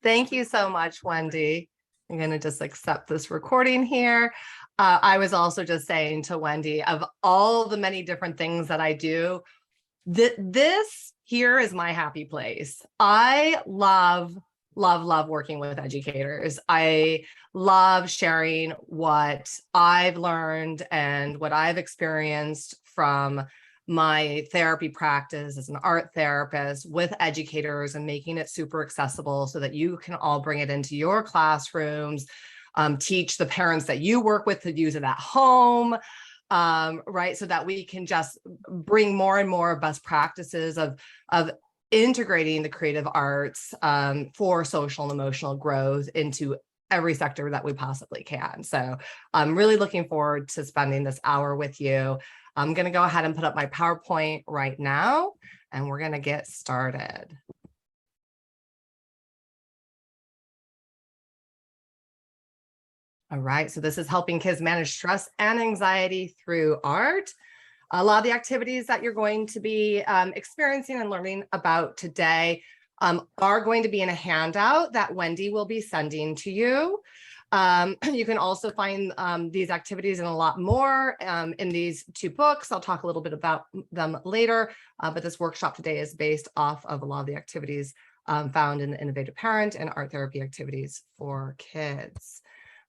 Thank you so much, Wendy. I'm going to just accept this recording here. I was also just saying to Wendy, of all the many different things that I do, this here is my happy place. I love working with educators. I love sharing what I've learned and what I've experienced from my therapy practice as an art therapist with educators and making it super accessible so that you can all bring it into your classrooms, teach the parents that you work with to use it at home, right? So that we can just bring more and more best practices of integrating the creative arts for social and emotional growth into every sector that we possibly can. So I'm really looking forward to spending this hour with you. I'm going to go ahead and put up my PowerPoint right now, and we're going to get started. All right, so this is helping kids manage stress and anxiety through art. A lot of the activities that you're going to be experiencing and learning about today are going to be in a handout that Wendy will be sending to you. You can also find these activities and a lot more in these two books. I'll talk a little bit about them later, but this workshop today is based off of a lot of the activities found in the Innovative Parent and Art Therapy activities for kids.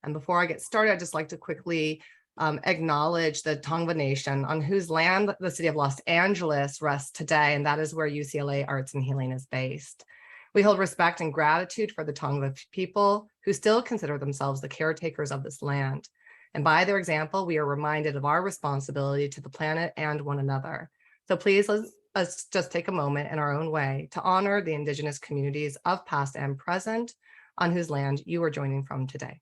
And before I get started, I'd just like to quickly acknowledge the Tongva Nation, on whose land the city of Los Angeles rests today, and that is where UCLA Arts and Healing is based. We hold respect and gratitude for the Tongva people who still consider themselves the caretakers of this land. And by their example, we are reminded of our responsibility to the planet and one another. So please, let's just take a moment in our own way to honor the Indigenous communities of past and present on whose land you are joining from today.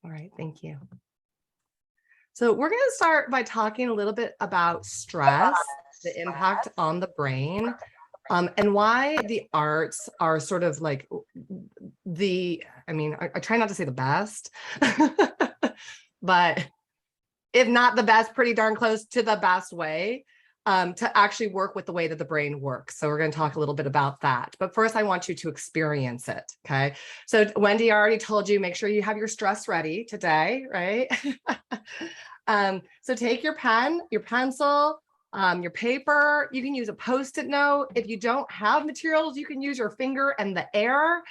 All right, thank you. So we're going to start by talking a little bit about stress, the impact on the brain, and why the arts are sort of like I try not to say the best, but if not the best, pretty darn close to the best way to actually work with the way that the brain works. So we're going to talk a little bit about that. But first, I want you to experience it, okay? So Wendy already told you, make sure you have your stress ready today, right? So take your pen, your pencil, your paper. You can use a Post-it note. If you don't have materials, you can use your finger and the air.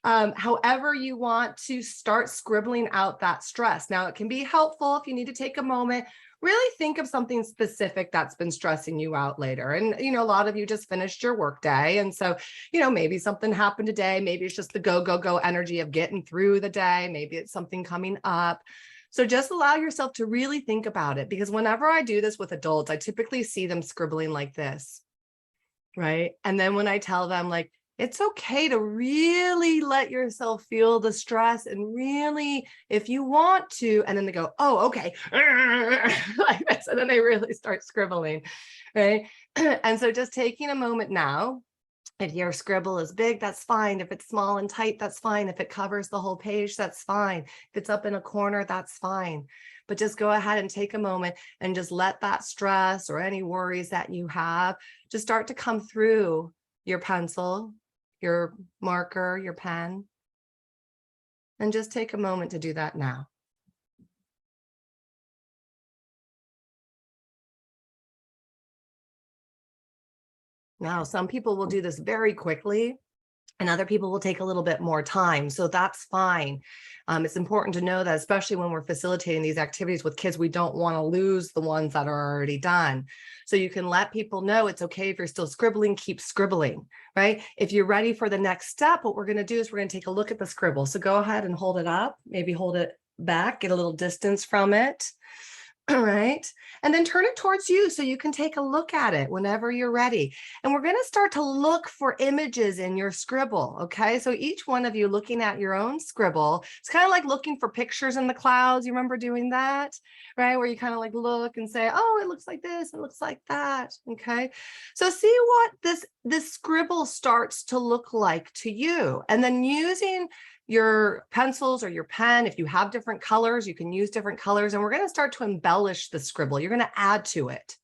However you want to start scribbling out that stress. Now, it can be helpful if you need to take a moment, really think of something specific that's been stressing you out later. And, a lot of you just finished your work day. And so, maybe something happened today. Maybe it's just the go energy of getting through the day. Maybe it's something coming up. So just allow yourself to really think about it, because whenever I do this with adults, I typically see them scribbling like this, right? And then when I tell them, like, it's okay to really let yourself feel the stress and really, if you want to, and then they go, oh, okay, like this, and then they really start scribbling, right? And so just taking a moment now, if your scribble is big, that's fine. If it's small and tight, that's fine. If it covers the whole page, that's fine. If it's up in a corner, that's fine. But just go ahead and take a moment and just let that stress or any worries that you have just start to come through your pencil, your marker, your pen, and just take a moment to do that now. Now, some people will do this very quickly, and other people will take a little bit more time. So that's fine. It's important to know that, especially when we're facilitating these activities with kids, we don't want to lose the ones that are already done. So you can let people know it's okay if you're still scribbling, keep scribbling, right? If you're ready for the next step, what we're going to do is we're going to take a look at the scribble. So go ahead and hold it up, maybe hold it back, get a little distance from it. All right. And then turn it towards you so you can take a look at it whenever you're ready. And we're going to start to look for images in your scribble. Okay. So each one of you looking at your own scribble, it's kind of like looking for pictures in the clouds. You remember doing that, right? Where you kind of like look and say, oh, it looks like this, it looks like that. Okay. So see what this scribble starts to look like to you. And then using your pencils or your pen. If you have different colors, you can use different colors, and we're going to start to embellish the scribble. You're going to add to it,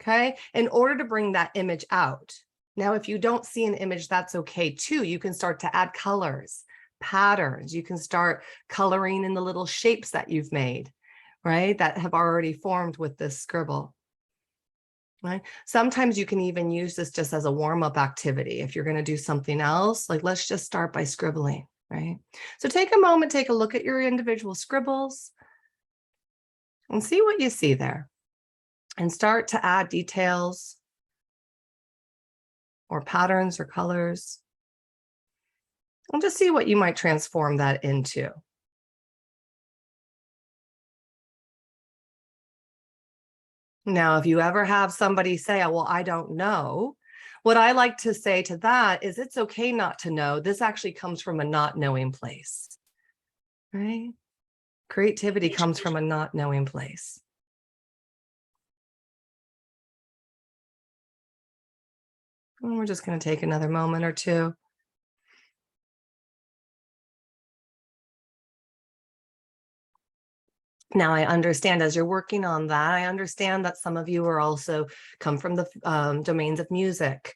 okay, in order to bring that image out. Now, if you don't see an image, that's okay too. You can start to add colors, patterns. You can start coloring in the little shapes that you've made, right, that have already formed with this scribble. Right. Sometimes you can even use this just as a warm-up activity. If you're going to do something else, like let's just start by scribbling, right? So take a moment, take a look at your individual scribbles and see what you see there, and start to add details or patterns or colors, and just see what you might transform that into. Now, if you ever have somebody say, oh, well, I don't know, what I like to say to that is it's okay not to know. This actually comes from a not knowing place, right? Creativity comes from a not knowing place. And we're just going to take another moment or two. Now, I understand as you're working on that, I understand that some of you are also come from the domains of music,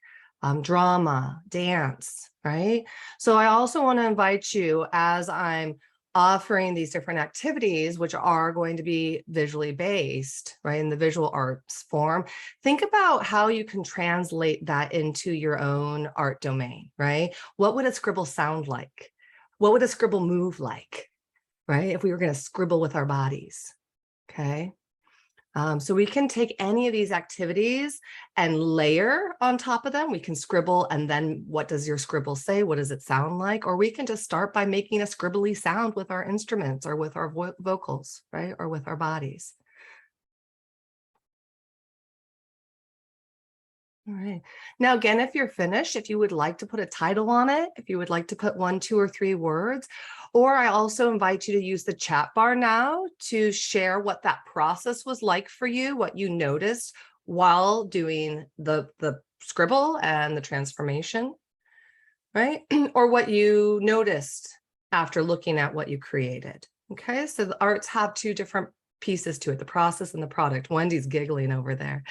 drama, dance, right? So I also want to invite you, as I'm offering these different activities, which are going to be visually based, right, in the visual arts form, think about how you can translate that into your own art domain, right? What would a scribble sound like? What would a scribble move like? Right? If we were going to scribble with our bodies. Okay. So we can take any of these activities and layer on top of them. We can scribble, and then what does your scribble say? What does it sound like? Or we can just start by making a scribbly sound with our instruments or with our vocals, right? Or with our bodies. All right. Now, again, if you're finished, if you would like to put a title on it, if you would like to put 1, 2, or 3 words, or I also invite you to use the chat bar now to share what that process was like for you, what you noticed while doing the scribble and the transformation, right? Or what you noticed after looking at what you created. Okay, so the arts have 2 different pieces to it, the process and the product. Wendy's giggling over there.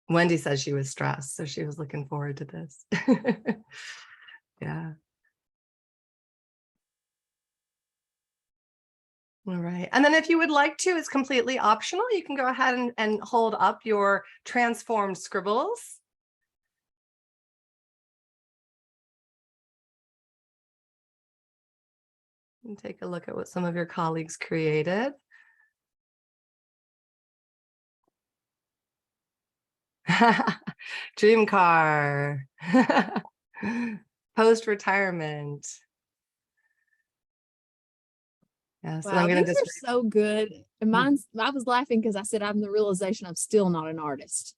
Wendy says she was stressed, so she was looking forward to this. Yeah. All right. And then if you would like to, it's completely optional. You can go ahead and hold up your transformed scribbles. And take a look at what some of your colleagues created. Dream car. Post-retirement. Yes, Wow, and I'm going to these just are so good. And I was laughing because I said I'm the realization I'm still not an artist.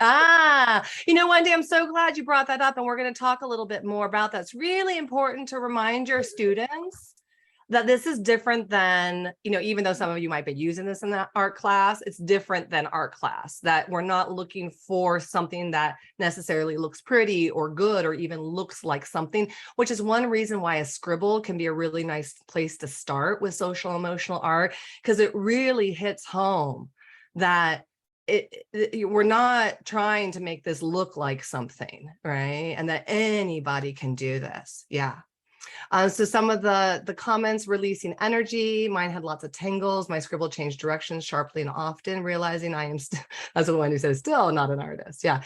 Wendy, I'm so glad you brought that up, and we're going to talk a little bit more about that. It's really important to remind your students that this is different than, even though some of you might be using this in that art class, it's different than art class, that we're not looking for something that necessarily looks pretty or good or even looks like something, which is one reason why a scribble can be a really nice place to start with social emotional art, because it really hits home that we're not trying to make this look like something, right? And that anybody can do this. Yeah. So some of the comments: releasing energy. Mine had lots of tangles. My scribble changed directions sharply and often, realizing I am that's the one who says still not an artist. Yeah.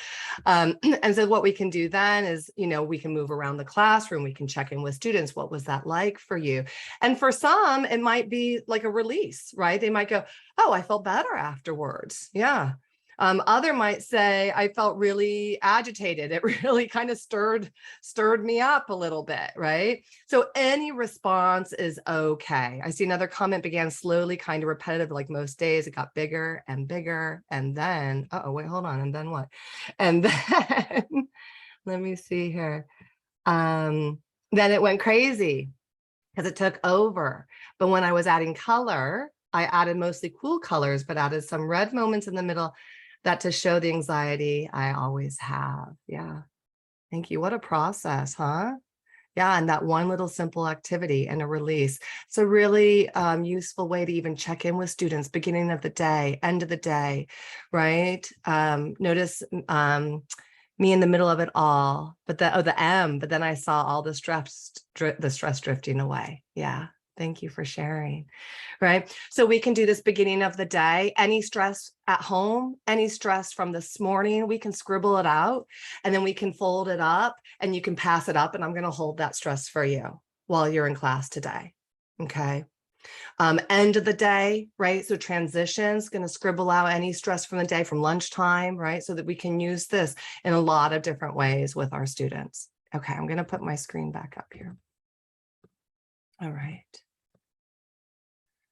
And so what we can do then is, we can move around the classroom. We can check in with students. What was that like for you? And for some, it might be like a release, right? They might go, oh, I felt better afterwards. Yeah. Other might say, I felt really agitated. It really kind of stirred me up a little bit, right? So any response is okay. I see another comment: began slowly, kind of repetitive, like most days. It got bigger and bigger. And then, wait, hold on. And then what? And then, let me see here. Then it went crazy because it took over. But when I was adding color, I added mostly cool colors, but added some red moments in the middle, that to show the anxiety I always have. Yeah. Thank you. What a process, huh? Yeah, and that one little simple activity and a release. It's a really useful way to even check in with students, beginning of the day, end of the day, right? Notice me in the middle of it all, but the M, but then I saw all the stress drifting away. Yeah, thank you for sharing. Right. So we can do this beginning of the day. Any stress at home, any stress from this morning, we can scribble it out and then we can fold it up and you can pass it up. And I'm going to hold that stress for you while you're in class today. Okay. End of the day, right? So transitions, going to scribble out any stress from the day from lunchtime, right? So that we can use this in a lot of different ways with our students. Okay. I'm going to put my screen back up here. All right.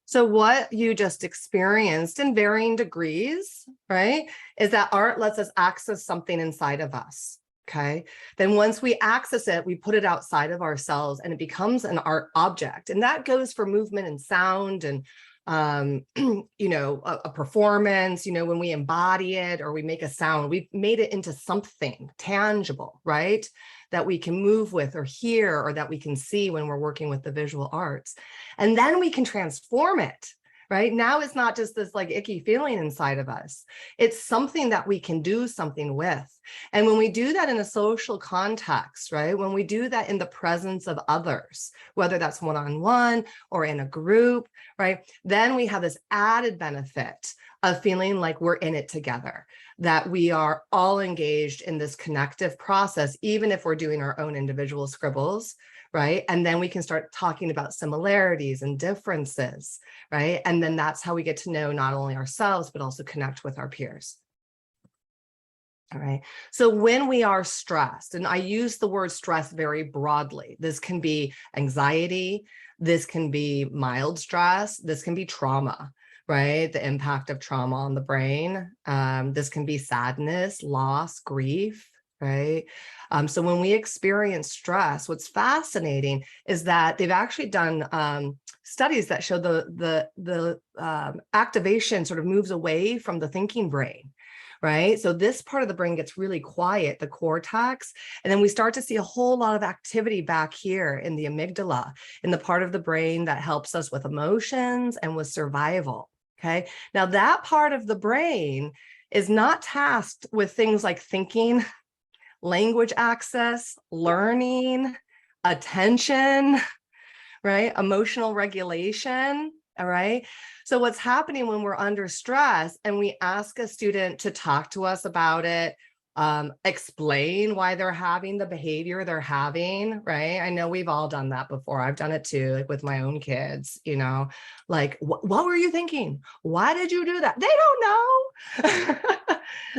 So what you just experienced in varying degrees, right, is that art lets us access something inside of us, okay? Then once we access it, we put it outside of ourselves and it becomes an art object. And that goes for movement and sound and, you know, a performance, you know, when we embody it or we make a sound, we've made it into something tangible, right? That we can move with or hear or that we can see when we're working with the visual arts. And then we can transform it, right? Now it's not just this like icky feeling inside of us. It's something that we can do something with. And when we do that in a social context, right? When we do that in the presence of others, whether that's one-on-one or in a group, right? Then we have this added benefit of feeling like we're in it together, that we are all engaged in this connective process, even if we're doing our own individual scribbles, right? And then we can start talking about similarities and differences, right? And then that's how we get to know not only ourselves, but also connect with our peers. All right. So when we are stressed, and I use the word stress very broadly, this can be anxiety, this can be mild stress, this can be trauma, right? The impact of trauma on the brain. This can be sadness, loss, grief, right? So when we experience stress, what's fascinating is that they've actually done studies that show the activation sort of moves away from the thinking brain. Right. So this part of the brain gets really quiet, the cortex, and then we start to see a whole lot of activity back here in the amygdala, in the part of the brain that helps us with emotions and with survival. Okay. Now that part of the brain is not tasked with things like thinking, language access, learning, attention, right? Emotional regulation. All right. So what's happening when we're under stress and we ask a student to talk to us about it, explain why they're having the behavior they're having, right? I know we've all done that before. I've done it too, like with my own kids, you know, like, what were you thinking? Why did you do that? They don't know.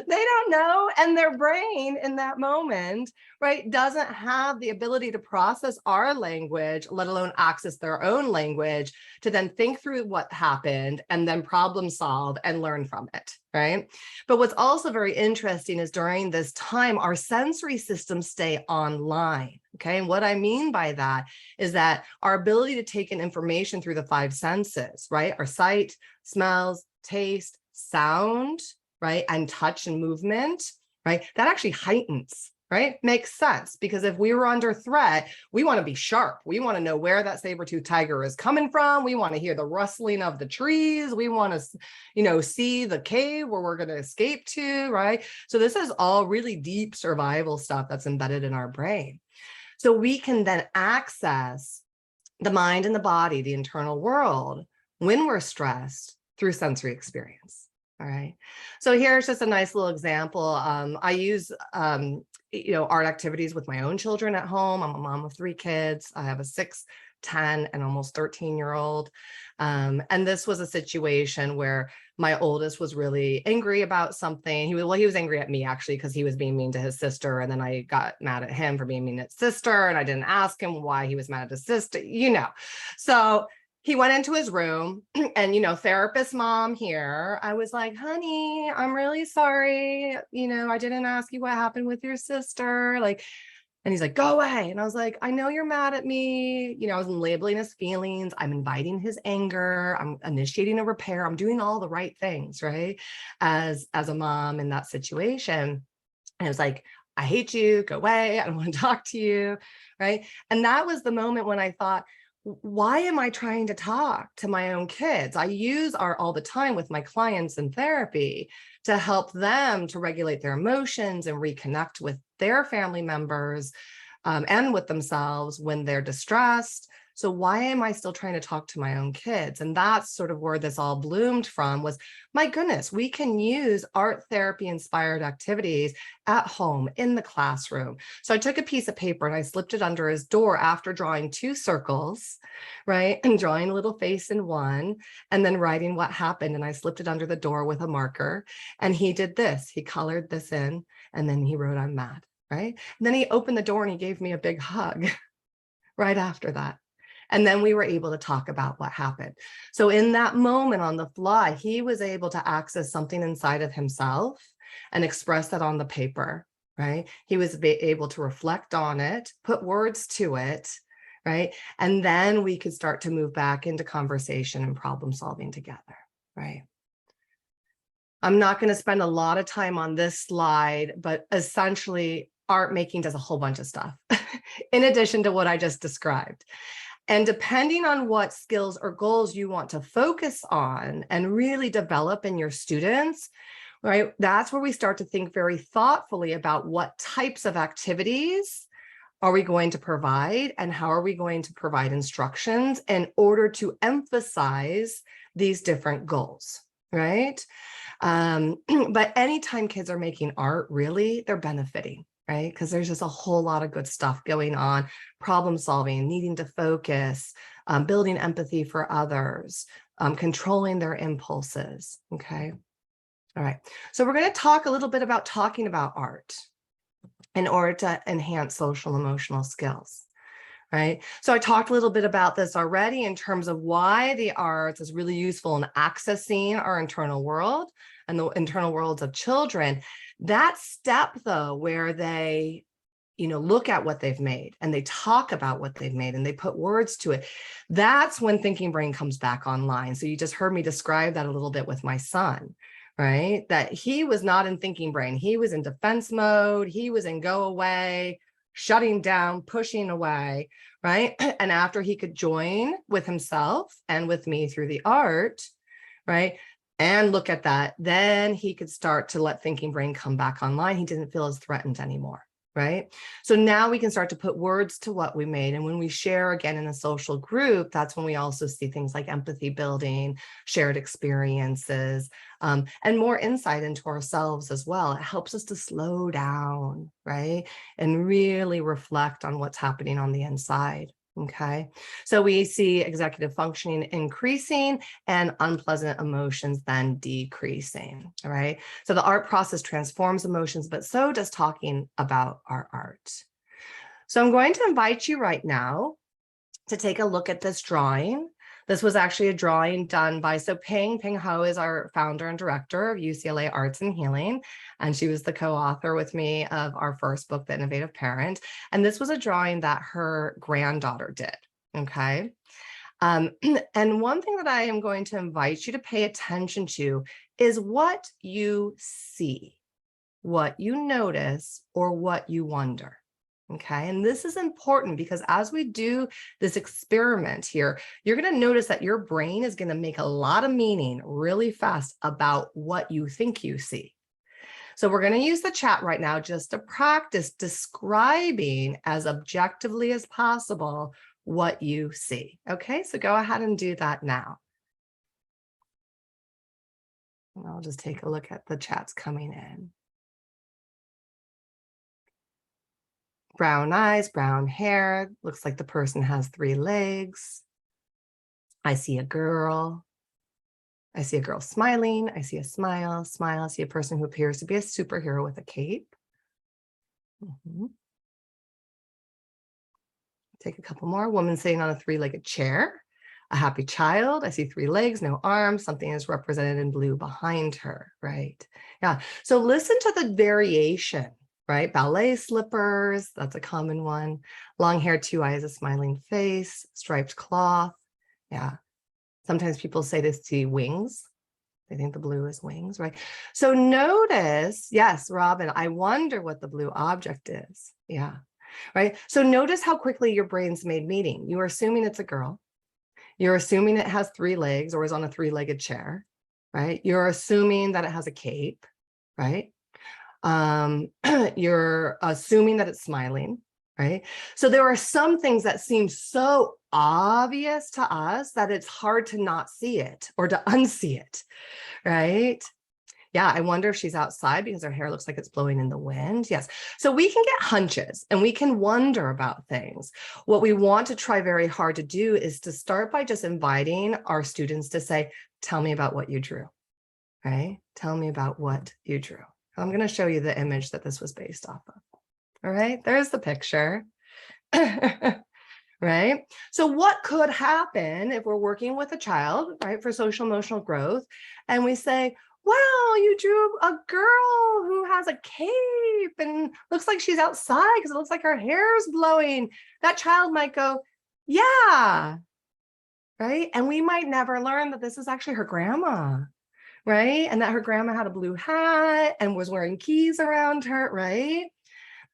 They don't know. And their brain in that moment, right, doesn't have the ability to process our language, let alone access their own language, to then think through what happened and then problem solve and learn from it, right? But what's also very interesting is during this time, our sensory systems stay online, okay? And what I mean by that is that our ability to take in information through the five senses, right? Our sight, smells, taste, sound, right? And touch and movement, right? That actually heightens, right? Makes sense, because if we were under threat, we want to be sharp. We want to know where that saber-toothed tiger is coming from. We want to hear the rustling of the trees. We want to, you know, see the cave where we're going to escape to, right? So this is all really deep survival stuff that's embedded in our brain. So we can then access the mind and the body, the internal world, when we're stressed through sensory experience. All right. So here's just a nice little example. I use, you know, art activities with my own children at home. I'm a mom of 3 kids. I have a 6, 10, and almost 13-year-old. And this was a situation where my oldest was really angry about something. He was angry at me actually, because he was being mean to his sister. And then I got mad at him for being mean at sister. And I didn't ask him why he was mad at his sister, you know. So he went into his room and, you know, therapist mom here, I was like, honey, I'm really sorry. You know, I didn't ask you what happened with your sister. Like, and he's like, go away. And I was like, I know you're mad at me. You know, I was labeling his feelings. I'm inviting his anger. I'm initiating a repair. I'm doing all the right things, right? As a mom in that situation. And it was like, I hate you, go away, I don't want to talk to you, right? And that was the moment when I thought, why am I trying to talk to my own kids? I use art all the time with my clients in therapy to help them to regulate their emotions and reconnect with their family members and with themselves when they're distressed. So why am I still trying to talk to my own kids? And that's sort of where this all bloomed from was, my goodness, we can use art therapy inspired activities at home in the classroom. So I took a piece of paper and I slipped it under his door after drawing 2 circles, right? And drawing a little face in one and then writing what happened. And I slipped it under the door with a marker. And he did this, he colored this in, and then he wrote, "I'm mad," right? And then he opened the door and he gave me a big hug right after that. And then we were able to talk about what happened. So in that moment on the fly, he was able to access something inside of himself and express that on the paper, right? He was able to reflect on it, put words to it, right? And then we could start to move back into conversation and problem solving together, right? I'm not going to spend a lot of time on this slide, but essentially art making does a whole bunch of stuff in addition to what I just described. And depending on what skills or goals you want to focus on and really develop in your students, right? That's where we start to think very thoughtfully about what types of activities are we going to provide and how are we going to provide instructions in order to emphasize these different goals, right? But anytime kids are making art, really, they're benefiting, right? Because there's just a whole lot of good stuff going on, problem solving, needing to focus, building empathy for others, controlling their impulses, okay? All right, so we're going to talk a little bit about talking about art in order to enhance social emotional skills, right? So I talked a little bit about this already in terms of why the arts is really useful in accessing our internal world and the internal worlds of children. That step, though, where they, look at what they've made and they talk about what they've made and they put words to it, that's when thinking brain comes back online. So you just heard me describe that a little bit with my son, right? That he was not in thinking brain. He was in defense mode. He was in go away, shutting down, pushing away, right? And after he could join with himself and with me through the art, right? And look at that, then he could start to let thinking brain come back online. He didn't feel as threatened anymore, right? So now we can start to put words to what we made. And when we share again in a social group, that's when we also see things like empathy building, shared experiences, and more insight into ourselves as well. It helps us to slow down, right? And really reflect on what's happening on the inside. Okay, so we see executive functioning increasing and unpleasant emotions then decreasing. All right, so the art process transforms emotions, but so does talking about our art. So I'm going to invite you right now to take a look at this drawing. This was actually a drawing done by, so Ping Ho is our founder and director of UCLA Arts and Healing, and she was the co-author with me of our first book, The Innovative Parent. And this was a drawing that her granddaughter did, okay? And one thing that I am going to invite you to pay attention to is what you see, what you notice, or what you wonder. Okay, and this is important because as we do this experiment here, you're going to notice that your brain is going to make a lot of meaning really fast about what you think you see. So we're going to use the chat right now just to practice describing as objectively as possible what you see. Okay, so go ahead and do that now. And I'll just take a look at the chats coming in. Brown eyes, brown hair, looks like the person has 3 legs. I see a girl. I see a girl smiling. I see a smile. I see a person who appears to be a superhero with a cape. Take a couple more. Woman sitting on a 3-legged chair. A happy child. I see 3 legs, no arms. Something is represented in blue behind her, right? Yeah, so listen to the variation. Right? Ballet slippers, that's a common one. Long hair, 2 eyes, a smiling face, striped cloth. Yeah. Sometimes people say they see wings. They think the blue is wings, right? So notice, yes, Robin, I wonder what the blue object is. Yeah, right. So notice how quickly your brain's made meaning. You are assuming it's a girl. You're assuming it has 3 legs or is on a 3-legged chair, right? You're assuming that it has a cape, right? You're assuming that it's smiling, right? So there are some things that seem so obvious to us that it's hard to not see it or to unsee it, right? Yeah, I wonder if she's outside because her hair looks like it's blowing in the wind. Yes. So we can get hunches and we can wonder about things. What we want to try very hard to do is to start by just inviting our students to say, tell me about what you drew, right? Tell me about what you drew. I'm going to show you the image that this was based off of. All right, there's the picture. Right? So what could happen if we're working with a child, right, for social emotional growth, and we say, wow, you drew a girl who has a cape and looks like she's outside because it looks like her hair's blowing. That child might go, yeah, right? And we might never learn that this is actually her grandma, right? And that her grandma had a blue hat and was wearing keys around her, right?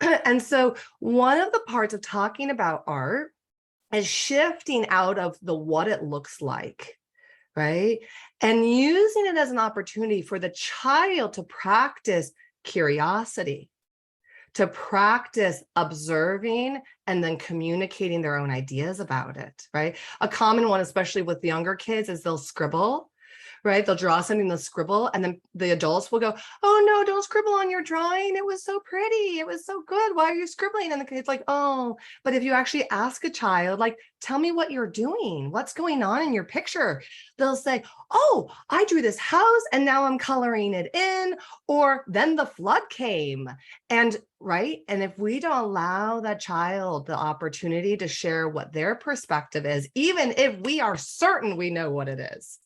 And so one of the parts of talking about art is shifting out of the what it looks like, right? And using it as an opportunity for the child to practice curiosity, to practice observing and then communicating their own ideas about it, right? A common one, especially with younger kids, is they'll scribble, right? They'll draw something, they'll scribble, and then the adults will go, oh no, don't scribble on your drawing. It was so pretty. It was so good. Why are you scribbling? And the kid's like, oh, but if you actually ask a child, like, tell me what you're doing. What's going on in your picture? They'll say, oh, I drew this house and now I'm coloring it in, or then the flood came. And right. And if we don't allow that child the opportunity to share what their perspective is, even if we are certain we know what it is,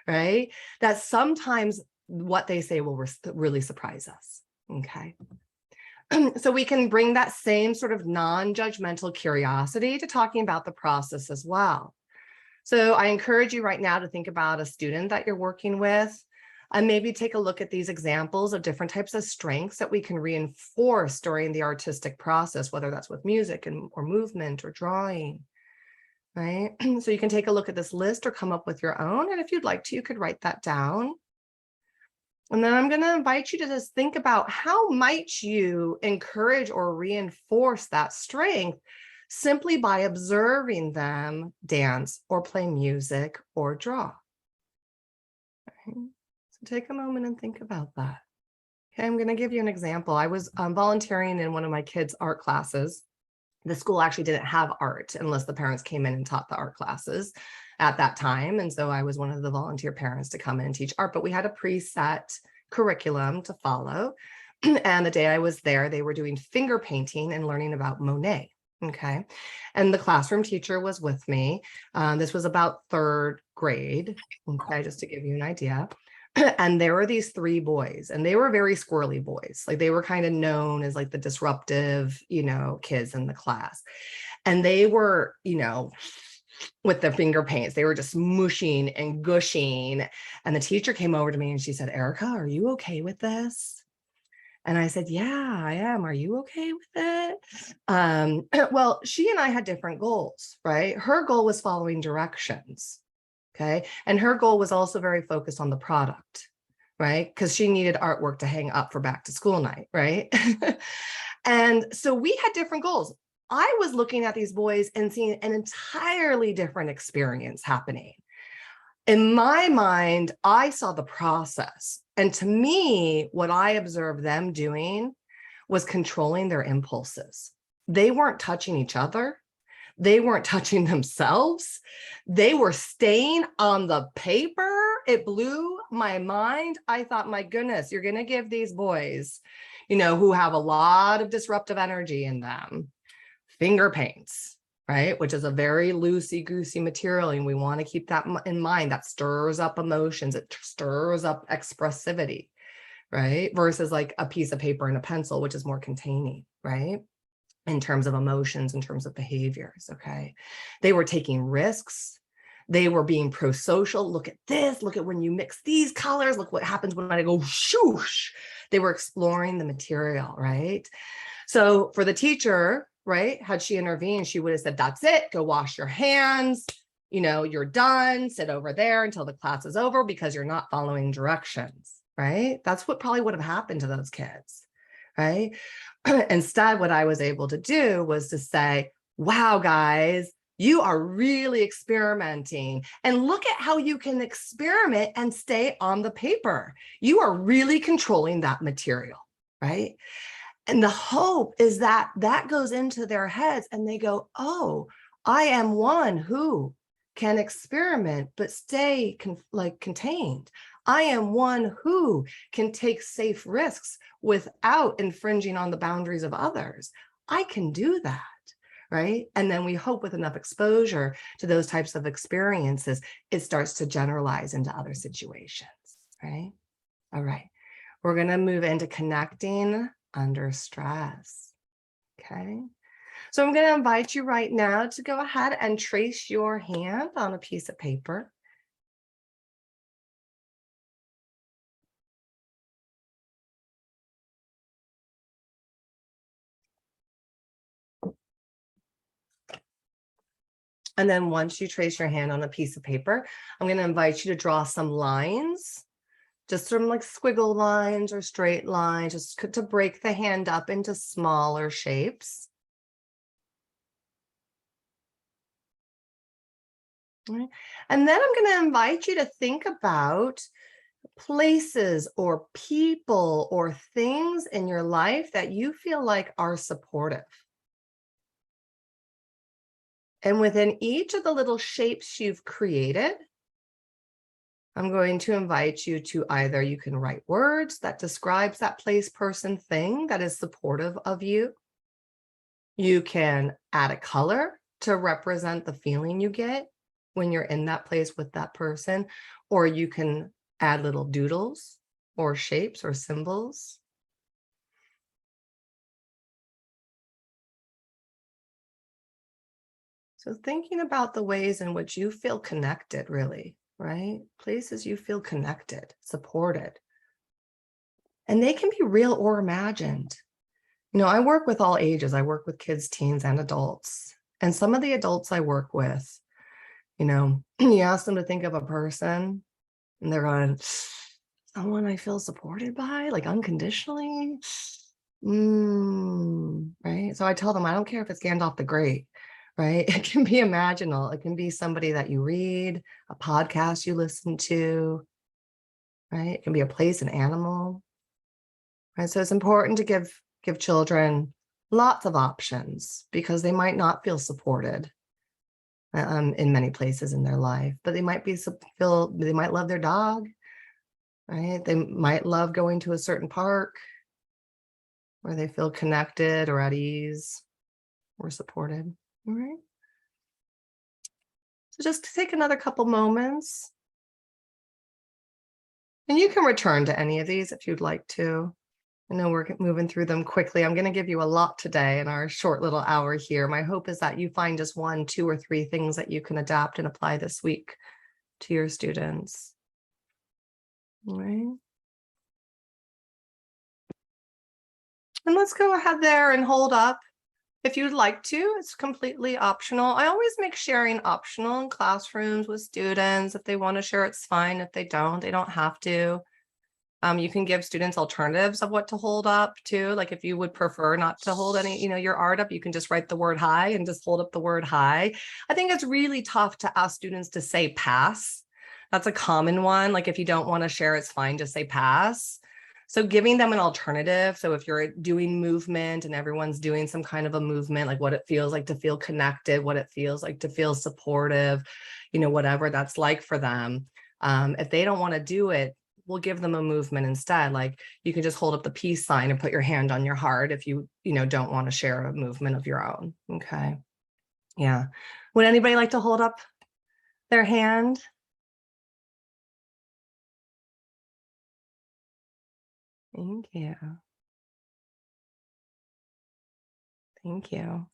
right? That sometimes what they say will really surprise us, okay? So we can bring that same sort of non-judgmental curiosity to talking about the process as well. So I encourage you right now to think about a student that you're working with and maybe take a look at these examples of different types of strengths that we can reinforce during the artistic process, whether that's with music or movement or drawing. Right? So you can take a look at this list or come up with your own. And if you'd like to, you could write that down. And then I'm going to invite you to just think about how might you encourage or reinforce that strength simply by observing them dance or play music or draw. Okay. So take a moment and think about that. Okay, I'm going to give you an example. I was volunteering in one of my kids' art classes. The school actually didn't have art unless the parents came in and taught the art classes at that time. And so I was one of the volunteer parents to come in and teach art, but we had a preset curriculum to follow. And the day I was there, they were doing finger painting and learning about Monet. Okay. And the classroom teacher was with me. This was about 3rd grade. Okay. Just to give you an idea. And there were these 3 boys and they were very squirrely boys. Like they were kind of known as like the disruptive, kids in the class. And they were, with the finger paints, they were just mushing and gushing. And the teacher came over to me and she said, Erica, are you okay with this? And I said, yeah, I am. Are you okay with it? Well, she and I had different goals, right? Her goal was following directions. Okay. And her goal was also very focused on the product, right? Because she needed artwork to hang up for back to school night, right? And so we had different goals. I was looking at these boys and seeing an entirely different experience happening. In my mind, I saw the process. And to me, what I observed them doing was controlling their impulses. They weren't touching each other. They weren't touching themselves. They were staying on the paper. It blew my mind. I thought, my goodness, you're going to give these boys, who have a lot of disruptive energy in them, finger paints, right? Which is a very loosey-goosey material. And we want to keep that in mind. That stirs up emotions. It stirs up expressivity, right? Versus like a piece of paper and a pencil, which is more containing, right? In terms of emotions, in terms of behaviors, okay? They were taking risks. They were being pro-social. Look at this. Look at when you mix these colors. Look what happens when I go shoosh. They were exploring the material, right? So for the teacher, right, had she intervened, she would have said, that's it. Go wash your hands. You know, you're done. Sit over there until the class is over because you're not following directions, right? That's what probably would have happened to those kids, right? Instead, what I was able to do was to say, wow, guys, you are really experimenting, and look at how you can experiment and stay on the paper. You are really controlling that material, right? And the hope is that that goes into their heads and they go, oh, I am one who can experiment, but stay contained. I am one who can take safe risks without infringing on the boundaries of others. I can do that. Right. And then we hope with enough exposure to those types of experiences, it starts to generalize into other situations. Right. All right. We're going to move into connecting under stress. Okay. So I'm going to invite you right now to go ahead and trace your hand on a piece of paper. And then once you trace your hand on a piece of paper, I'm going to invite you to draw some lines, just some like squiggle lines or straight lines, just to break the hand up into smaller shapes. Right. And then I'm going to invite you to think about places or people or things in your life that you feel like are supportive. And within each of the little shapes you've created, I'm going to invite you to either you can write words that describes that place, person, thing that is supportive of you. You can add a color to represent the feeling you get when you're in that place with that person, or you can add little doodles or shapes or symbols. So thinking about the ways in which you feel connected, really, right? Places you feel connected, supported. And they can be real or imagined. You know, I work with all ages. I work with kids, teens, and adults. And some of the adults I work with, you know, you ask them to think of a person and they're going, someone I feel supported by, like unconditionally. Right. So I tell them, I don't care if it's Gandalf the Great, right? It can be imaginal. It can be somebody that you read, a podcast you listen to, right? It can be a place, an animal, right? So it's important to give children lots of options because they might not feel supported in many places in their life, but they might they might love their dog, right? They might love going to a certain park where they feel connected or at ease or supported. All right. So just take another couple moments. And you can return to any of these if you'd like to. I know we're moving through them quickly. I'm going to give you a lot today in our short little hour here. My hope is that you find just 1, 2, or 3 things that you can adapt and apply this week to your students. All right. And let's go ahead there and hold up. If you'd like to, it's completely optional. I always make sharing optional in classrooms with students. If they want to share, it's fine. If they don't have to. You can give students alternatives of what to hold up too. Like if you would prefer not to hold any, your art up, you can just write the word hi and just hold up the word hi. I think it's really tough to ask students to say pass. That's a common one. Like if you don't want to share, it's fine, just say pass. So giving them an alternative. So if you're doing movement and everyone's doing some kind of a movement, like what it feels like to feel connected, what it feels like to feel supportive, whatever that's like for them. If they don't want to do it, we'll give them a movement instead. Like you can just hold up the peace sign and put your hand on your heart if you don't want to share a movement of your own. Okay. Yeah. Would anybody like to hold up their hand? Thank you. Thank you.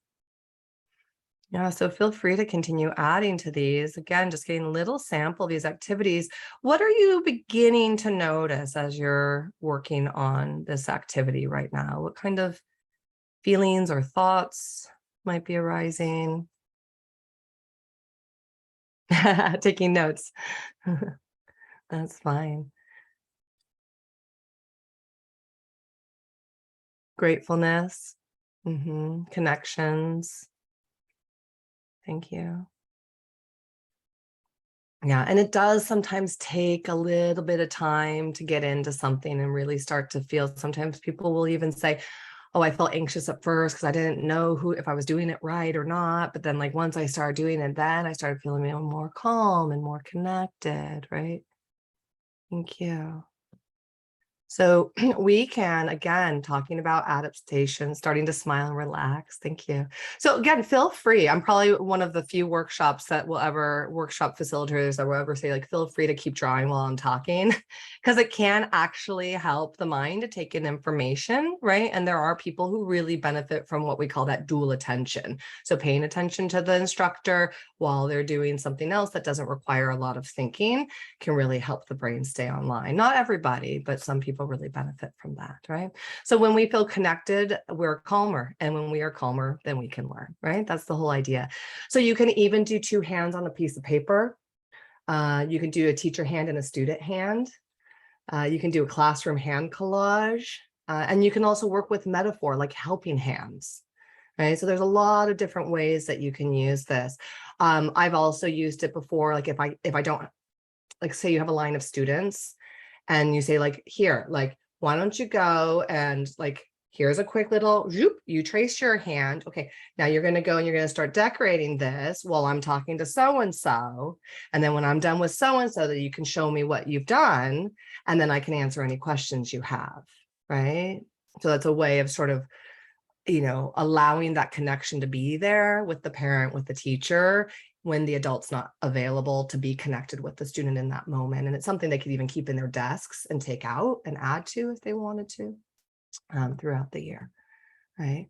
Yeah, so feel free to continue adding to these. Again, just getting a little sample of these activities. What are you beginning to notice as you're working on this activity right now? What kind of feelings or thoughts might be arising? Taking notes. That's fine. Gratefulness, connections. Thank you. Yeah, and it does sometimes take a little bit of time to get into something and really start to feel. Sometimes people will even say, "Oh, I felt anxious at first because I didn't know who if I was doing it right or not." But then, like once I started doing it, then I started feeling more calm and more connected. Right? Thank you. So we can, again, talking about adaptation, starting to smile and relax. Thank you. So again, feel free. I'm probably one of the few workshops that will ever, workshop facilitators that will ever say, like, feel free to keep drawing while I'm talking, because it can actually help the mind to take in information, right? And there are people who really benefit from what we call that dual attention. So paying attention to the instructor while they're doing something else that doesn't require a lot of thinking can really help the brain stay online. Not everybody, but some people really benefit from that, right? So when we feel connected, we're calmer. And when we are calmer, then we can learn, right? That's the whole idea. So you can even do two hands on a piece of paper. You can do a teacher hand and a student hand. You can do a classroom hand collage. And you can also work with metaphor, like helping hands. Right. So there's a lot of different ways that you can use this. I've also used it before, like if I don't, like say you have a line of students and you say, like, here, like, why don't you go and, like, here's a quick little zoop, you trace your hand. Okay, now you're going to go and you're going to start decorating this while I'm talking to so and so. And then when I'm done with so and so, that you can show me what you've done, and then I can answer any questions you have. Right. So that's a way of sort of, allowing that connection to be there with the parent, with the teacher, when the adult's not available to be connected with the student in that moment. And it's something they could even keep in their desks and take out and add to if they wanted to, throughout the year, right?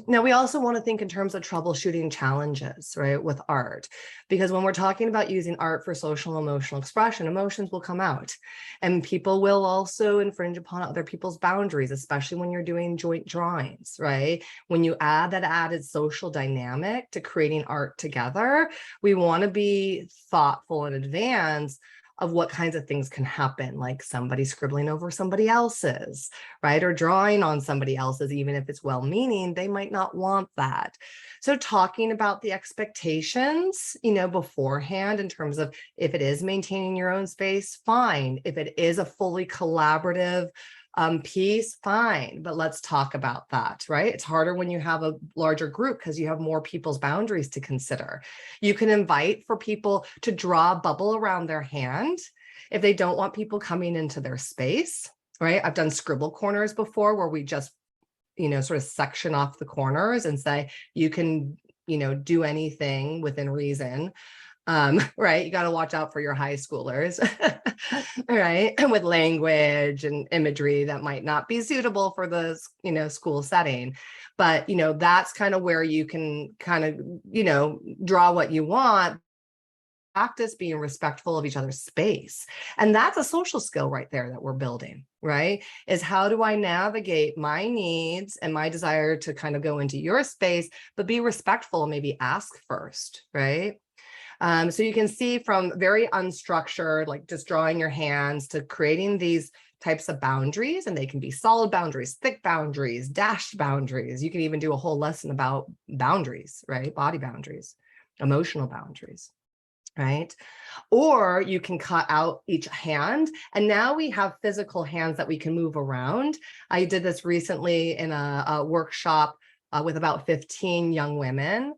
Now, we also want to think in terms of troubleshooting challenges, right, with art, because when we're talking about using art for social emotional expression, emotions will come out, and people will also infringe upon other people's boundaries, especially when you're doing joint drawings, right? When you add that added social dynamic to creating art together, we want to be thoughtful in advance of what kinds of things can happen, like somebody scribbling over somebody else's, right? Or drawing on somebody else's, even if it's well-meaning, they might not want that. So talking about the expectations, beforehand, in terms of if it is maintaining your own space, fine. If it is a fully collaborative piece, fine, but let's talk about that, right? It's harder when you have a larger group because you have more people's boundaries to consider. You can invite for people to draw a bubble around their hand if they don't want people coming into their space, right? I've done scribble corners before where we just, sort of section off the corners and say, you can, do anything within reason. Right. You got to watch out for your high schoolers, right? With language and imagery that might not be suitable for the, school setting. But, that's kind of where you can kind of, draw what you want. Practice being respectful of each other's space. And that's a social skill right there that we're building, right? Is how do I navigate my needs and my desire to kind of go into your space, but be respectful and maybe ask first, right? So you can see from very unstructured, like just drawing your hands, to creating these types of boundaries, and they can be solid boundaries, thick boundaries, dashed boundaries. You can even do a whole lesson about boundaries, right? Body boundaries, emotional boundaries, right? Or you can cut out each hand, and now we have physical hands that we can move around. I did this recently in a workshop with about 15 young women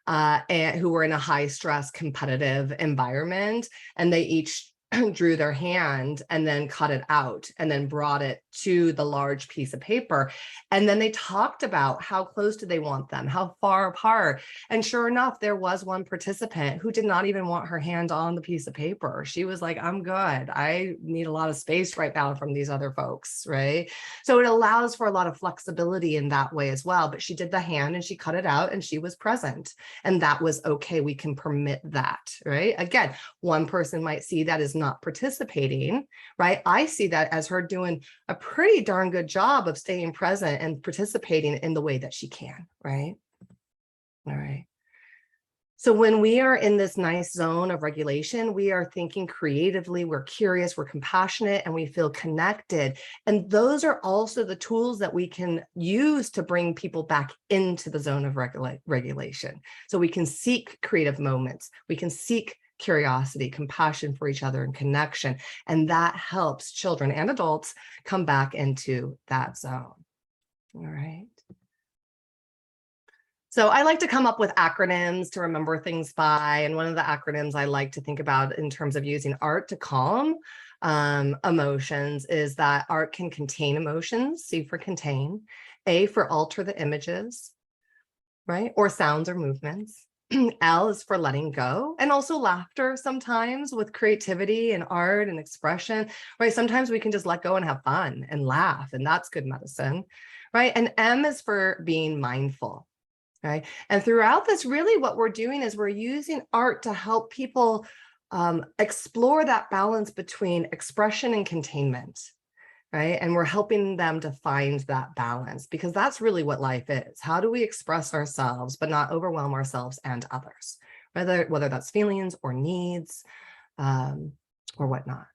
and who were in a high stress competitive environment, and they each drew their hand and then cut it out and then brought it to the large piece of paper. And then they talked about how close do they want them, how far apart. And sure enough, there was one participant who did not even want her hand on the piece of paper. She was like, I'm good. I need a lot of space right now from these other folks, right? So it allows for a lot of flexibility in that way as well. But she did the hand and she cut it out and she was present. And that was okay. We can permit that, right? Again, one person might see that as not participating, right? I see that as her doing a pretty darn good job of staying present and participating in the way that she can, right? All right. So when we are in this nice zone of regulation, we are thinking creatively, we're curious, we're compassionate, and we feel connected. And those are also the tools that we can use to bring people back into the zone of regulation. So we can seek creative moments, we can seek curiosity, compassion for each other, and connection. And that helps children and adults come back into that zone. All right. So I like to come up with acronyms to remember things by. And one of the acronyms I like to think about in terms of using art to calm emotions is that art can contain emotions. C for contain, A for alter the images, right? Or sounds or movements. L is for letting go, and also laughter sometimes with creativity and art and expression, right? Sometimes we can just let go and have fun and laugh, and that's good medicine, right? And M is for being mindful, right? And throughout this, really what we're doing is we're using art to help people explore that balance between expression and containment, right? And we're helping them to find that balance, because that's really what life is. How do we express ourselves but not overwhelm ourselves and others, whether that's feelings or needs or whatnot.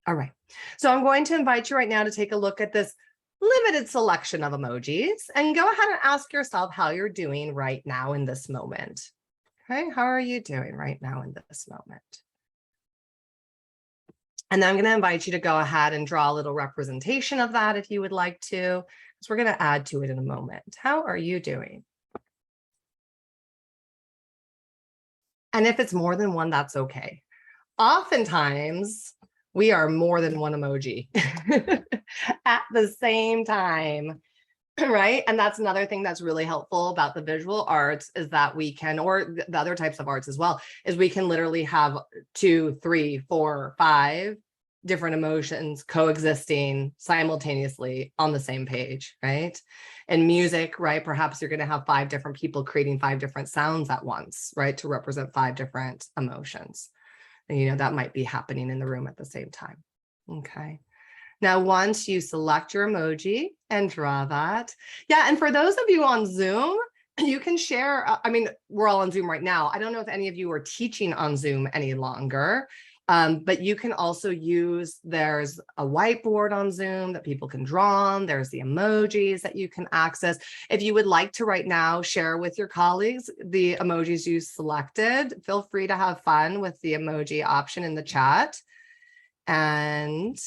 All right, so I'm going to invite you right now to take a look at this limited selection of emojis and go ahead and ask yourself how you're doing right now in this moment. Okay, how are you doing right now in this moment? And then I'm going to invite you to go ahead and draw a little representation of that if you would like to, because we're going to add to it in a moment. How are you doing? And if it's more than one, that's okay. Oftentimes, we are more than one emoji at the same time, right? And that's another thing that's really helpful about the visual arts is that we can, or the other types of arts as well, is we can literally have 2, 3, 4, 5 different emotions coexisting simultaneously on the same page, right? And music, right? Perhaps you're going to have 5 different people creating 5 different sounds at once, right? To represent 5 different emotions. And, you know, that might be happening in the room at the same time. Okay. Now, once you select your emoji and draw that, yeah, and for those of you on Zoom, you can share, I mean, we're all on Zoom right now. I don't know if any of you are teaching on Zoom any longer, but you can also use, there's a whiteboard on Zoom that people can draw on. There's the emojis that you can access. If you would like to right now share with your colleagues the emojis you selected, feel free to have fun with the emoji option in the chat. And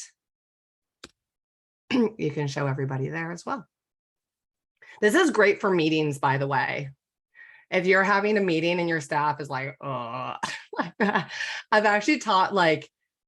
you can show everybody there as well. This is great for meetings, by the way. If you're having a meeting and your staff is like, oh, I've actually taught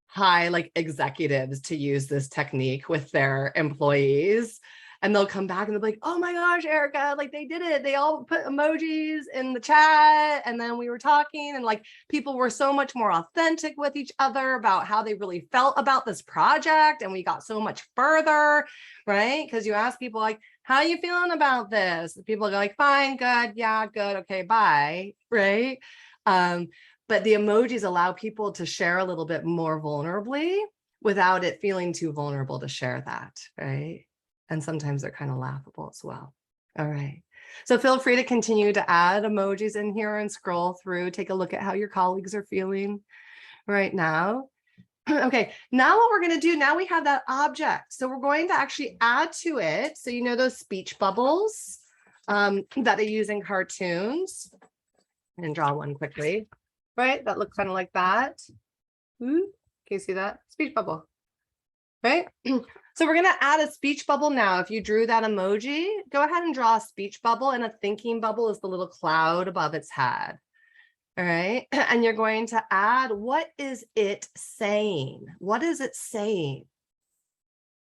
high executives to use this technique with their employees. And they'll come back and they'll be like, oh my gosh, Erica, they did it. They all put emojis in the chat. And then we were talking and people were so much more authentic with each other about how they really felt about this project. And we got so much further, right? Because you ask people how are you feeling about this? People go fine, good, yeah, good, okay, bye, right? But the emojis allow people to share a little bit more vulnerably without it feeling too vulnerable to share that, right? And sometimes they're kind of laughable as well. All right. So feel free to continue to add emojis in here and scroll through, take a look at how your colleagues are feeling right now. Okay, now what we're going to do, now we have that object. So we're going to actually add to it. So you know those speech bubbles that they use in cartoons? And draw one quickly, right? That looks kind of like that. Can you see that? Speech bubble, right? So we're going to add a speech bubble now. If you drew that emoji, go ahead and draw a speech bubble, and a thinking bubble is the little cloud above its head. All right. And you're going to add, what is it saying? What is it saying?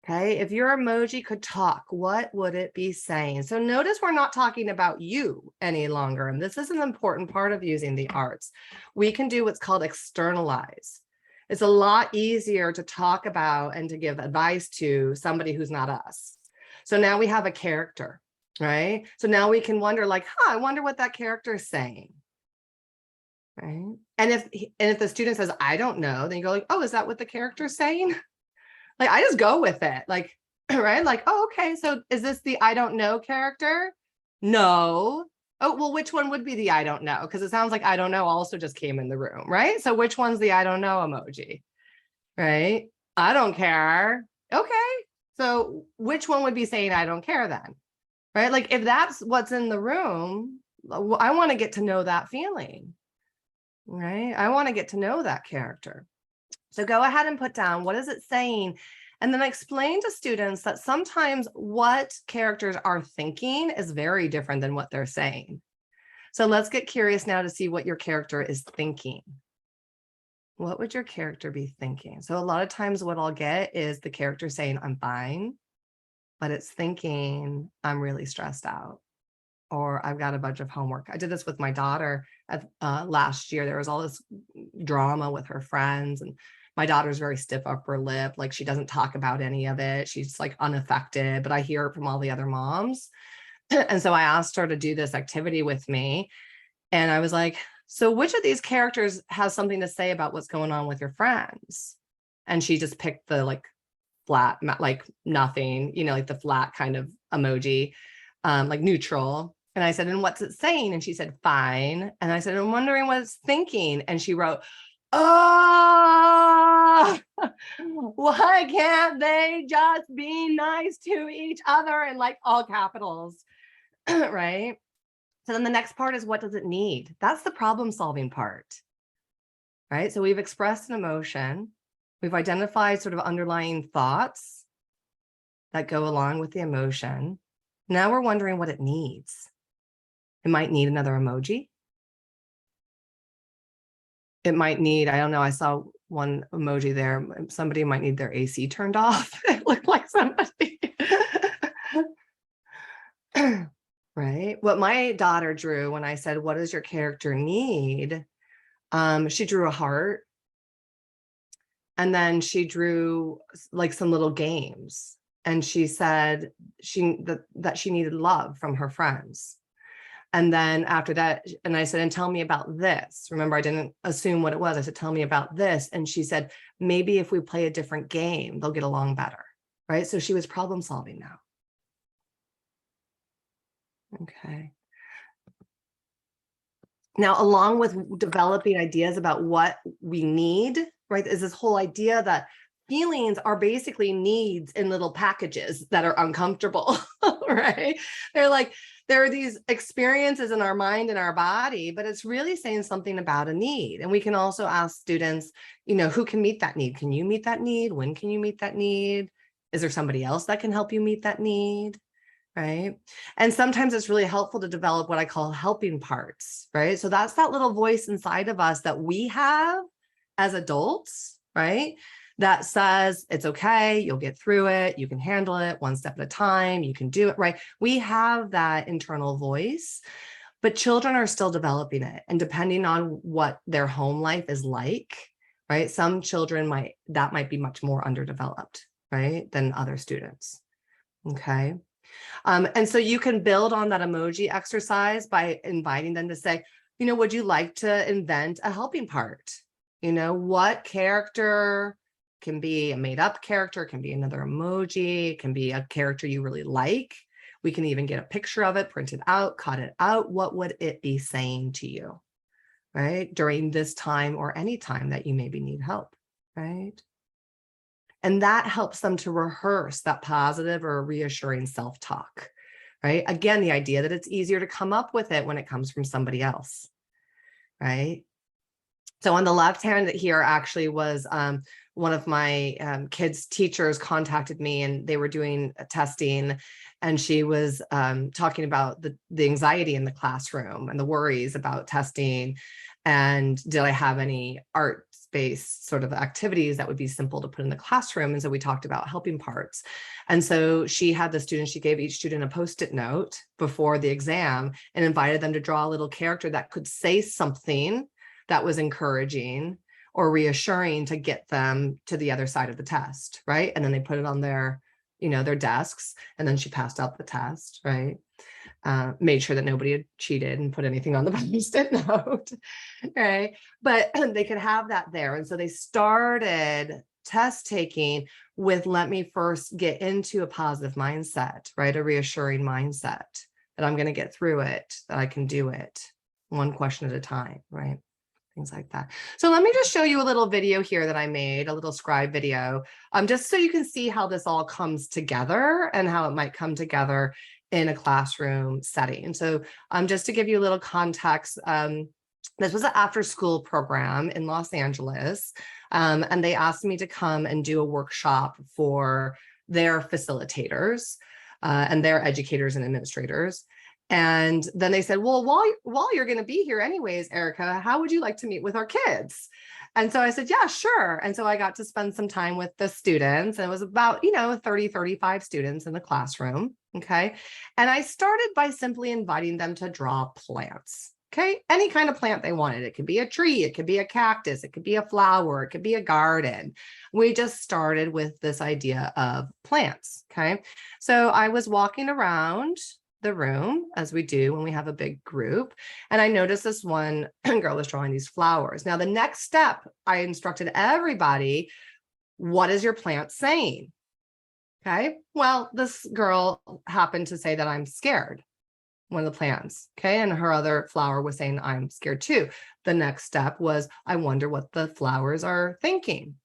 Okay. If your emoji could talk, what would it be saying? So notice we're not talking about you any longer. And this is an important part of using the arts. We can do what's called externalize. It's a lot easier to talk about and to give advice to somebody who's not us. So now we have a character, right? So now we can wonder like, I wonder what that character is saying. Right. And if the student says, I don't know, then you go like, oh, is that what the character is saying? Like, I just go with it. Like, right. Like, oh, okay. So is this the I don't know character? No. Oh, well, which one would be the I don't know? Because it sounds like I don't know also just came in the room, right? So which one's the I don't know emoji? Right. I don't care. Okay. So which one would be saying I don't care then? Right. Like if that's what's in the room, I want to get to know that feeling. Right. I want to get to know that character. So go ahead and put down, what is it saying? And then explain to students that sometimes what characters are thinking is very different than what they're saying. So let's get curious now to see what your character is thinking. What would your character be thinking? So a lot of times what I'll get is the character saying, I'm fine, but it's thinking, I'm really stressed out, or I've got a bunch of homework. I did this with my daughter last year. There was all this drama with her friends, and my daughter's very stiff upper lip. Like she doesn't talk about any of it. She's like unaffected, but I hear it from all the other moms. And so I asked her to do this activity with me. And I was like, so which of these characters has something to say about what's going on with your friends? And she just picked the like flat, like nothing, like the flat kind of emoji, like neutral. And I said, and what's it saying? And she said, fine. And I said, I'm wondering what it's thinking. And she wrote, oh, why can't they just be nice to each other? In like all capitals, right? So then the next part is, what does it need? That's the problem solving part, right? So we've expressed an emotion. We've identified sort of underlying thoughts that go along with the emotion. Now we're wondering what it needs. It might need another emoji. It might need, I don't know, I saw one emoji there. Somebody might need their AC turned off. It looked like somebody. Right? What my daughter drew when I said, what does your character need? She drew a heart. And then she drew like some little games. And she said that she needed love from her friends. And then after that, and I said, and tell me about this. Remember, I didn't assume what it was. I said, tell me about this. And she said, maybe if we play a different game, they'll get along better. Right? So she was problem solving now. Okay. Now, along with developing ideas about what we need, right, is this whole idea that feelings are basically needs in little packages that are uncomfortable, right? There are these experiences in our mind and our body, but it's really saying something about a need. And we can also ask students, who can meet that need? Can you meet that need? When can you meet that need? Is there somebody else that can help you meet that need? Right. And sometimes it's really helpful to develop what I call helping parts, right? So that's that little voice inside of us that we have as adults, right? That says, it's okay, you'll get through it, you can handle it one step at a time, you can do it, right? We have that internal voice, but children are still developing it. And depending on what their home life is like, right? Some children might be much more underdeveloped, right? Than other students. Okay. And so you can build on that emoji exercise by inviting them to say, would you like to invent a helping part? What character can be a made up character, can be another emoji, can be a character you really like. We can even get a picture of it, print it out, cut it out. What would it be saying to you, right? During this time or any time that you maybe need help, right? And that helps them to rehearse that positive or reassuring self-talk, right? Again, the idea that it's easier to come up with it when it comes from somebody else, right? So on the left hand here actually was one of my kids' teachers contacted me, and they were doing a testing, and she was talking about the anxiety in the classroom and the worries about testing. And did I have any art-based sort of activities that would be simple to put in the classroom? And so we talked about helping parts. And so she had the students, she gave each student a Post-it note before the exam and invited them to draw a little character that could say something that was encouraging or reassuring to get them to the other side of the test, right? And then they put it on their, their desks, and then she passed out the test, right? Made sure that nobody had cheated and put anything on the Post-it note, right? But they could have that there. And so they started test taking with, let me first get into a positive mindset, right? A reassuring mindset that I'm going to get through it, that I can do it one question at a time, right? Things like that. So let me just show you a little video here that I made, a little scribe video, just so you can see how this all comes together and how it might come together in a classroom setting. So just to give you a little context, this was an after-school program in Los Angeles, and they asked me to come and do a workshop for their facilitators and their educators and administrators. And then they said, well, while you're going to be here anyways, Erica, how would you like to meet with our kids? And so I said, yeah, sure. And so I got to spend some time with the students, and it was about, 30, 35 students in the classroom. Okay. And I started by simply inviting them to draw plants. Okay. Any kind of plant they wanted. It could be a tree. It could be a cactus. It could be a flower. It could be a garden. We just started with this idea of plants. Okay. So I was walking around the room, as we do when we have a big group, and I noticed this one girl was drawing these flowers. Now, the next step, I instructed everybody, what is your plant saying? Okay, well, this girl happened to say that I'm scared, one of the plants. Okay, and her other flower was saying I'm scared too. The next step was, I wonder what the flowers are thinking.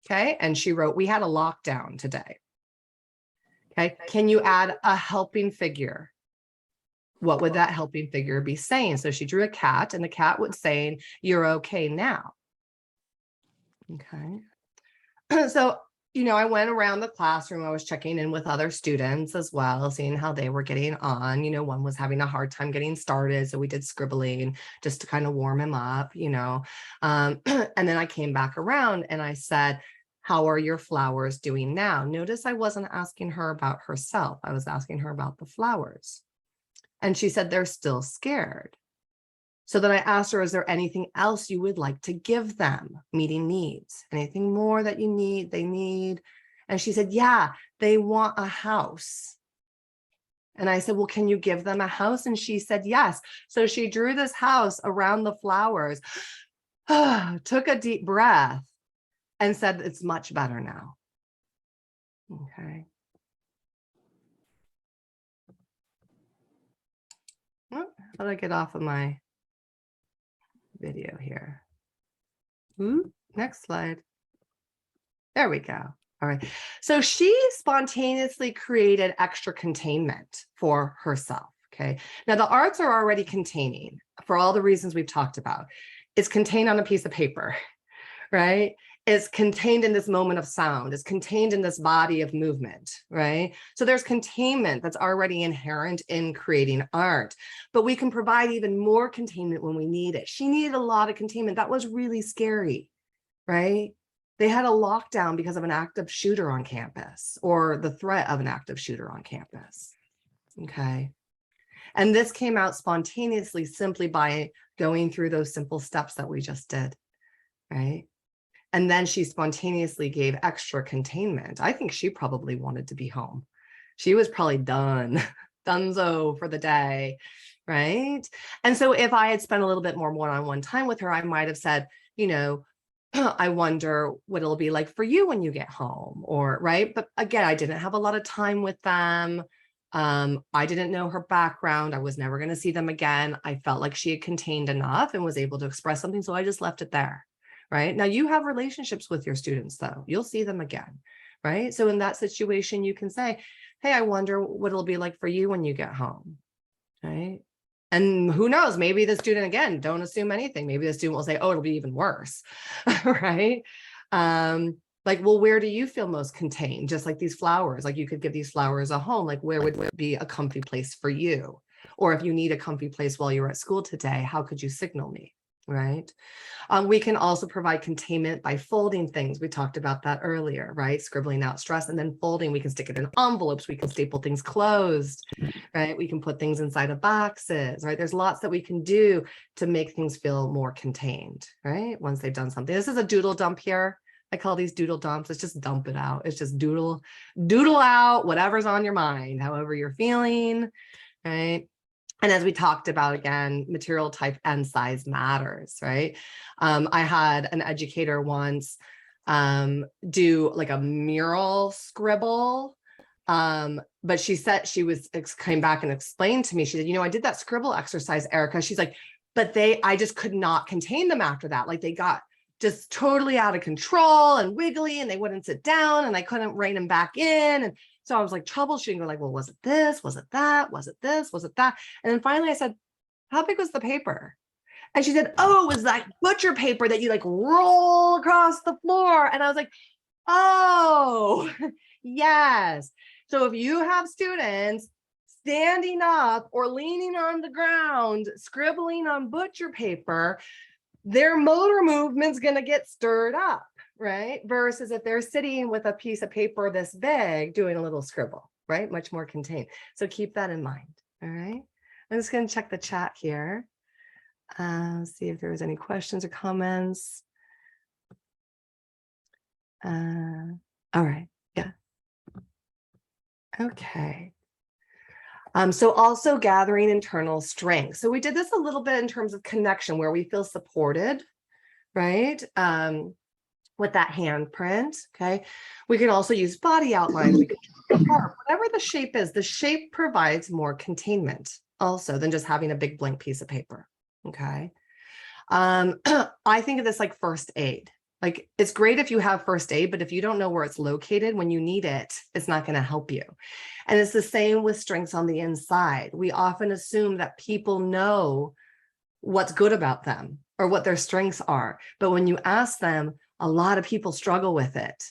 Okay, and she wrote, we had a lockdown today. Okay, can you add a helping figure? What would that helping figure be saying? So she drew a cat, and the cat was saying, you're okay now. Okay. So, I went around the classroom. I was checking in with other students as well, seeing how they were getting on. One was having a hard time getting started, so we did scribbling just to kind of warm him up, and then I came back around and I said, how are your flowers doing now? Notice I wasn't asking her about herself. I was asking her about the flowers. And she said, they're still scared. So then I asked her, is there anything else you would like to give them? Meeting needs, anything more that you need, they need? And she said, yeah, they want a house. And I said, well, can you give them a house? And she said, yes. So she drew this house around the flowers, took a deep breath, and said, it's much better now. Okay. How do I get off of my video here? Ooh, next slide. There we go. All right. So she spontaneously created extra containment for herself. Okay. Now the arts are already containing for all the reasons we've talked about. It's contained on a piece of paper, right? Is contained in this moment of sound, is contained in this body of movement, right? So there's containment that's already inherent in creating art, but we can provide even more containment when we need it. She needed a lot of containment. That was really scary, right? They had a lockdown because of an active shooter on campus, or the threat of an active shooter on campus, okay? And this came out spontaneously simply by going through those simple steps that we just did, right? And then she spontaneously gave extra containment. I think she probably wanted to be home. She was probably done, donezo for the day, right? And so if I had spent a little bit more one-on-one time with her, I might have said, I wonder what it'll be like for you when you get home, or right. But again, I didn't have a lot of time with them. I didn't know her background. I was never going to see them again. I felt like she had contained enough and was able to express something. So I just left it there. Right. Now you have relationships with your students, though. You'll see them again. Right. So in that situation, you can say, hey, I wonder what it'll be like for you when you get home. Right. And who knows, maybe the student, again, don't assume anything. Maybe the student will say, oh, it'll be even worse. Right. Like, well, where do you feel most contained? Just like these flowers, like you could give these flowers a home, like where would be a comfy place for you? Or if you need a comfy place while you're at school today, how could you signal me? right? We can also provide containment by folding things. We talked about that earlier, right? Scribbling out stress and then folding. We can stick it in envelopes. We can staple things closed, right? We can put things inside of boxes, right? There's lots that we can do to make things feel more contained, right? Once they've done something. This is a doodle dump here. I call these doodle dumps. It's just dump it out. It's just doodle out whatever's on your mind, however you're feeling, right? And as we talked about, again, material type and size matters, right? I had an educator once do like a mural scribble. But she said came back and explained to me, she said, I did that scribble exercise, Erica. She's like, but I just could not contain them after that. Like they got just totally out of control and wiggly and they wouldn't sit down and I couldn't rein them back in. And so I was like troubleshooting, like, well, was it this? Was it that? Was it this? Was it that? And then finally I said, how big was the paper? And she said, oh, it was that butcher paper that you like roll across the floor. And I was like, oh, yes. So if you have students standing up or leaning on the ground, scribbling on butcher paper, their motor movement's going to get stirred up, right? Versus if they're sitting with a piece of paper this big, doing a little scribble, right? Much more contained. So keep that in mind, all right? I'm just going to check the chat here. See if there was any questions or comments. All right, yeah. Okay. So also gathering internal strength. So we did this a little bit in terms of connection where we feel supported, right? With that handprint, okay? We can also use body outlines, we can whatever the shape is, the shape provides more containment also than just having a big blank piece of paper, okay? I think of this like first aid. Like it's great if you have first aid, but if you don't know where it's located when you need it, it's not going to help you. And it's the same with strengths on the inside. We often assume that people know what's good about them or what their strengths are. But when you ask them, a lot of people struggle with it,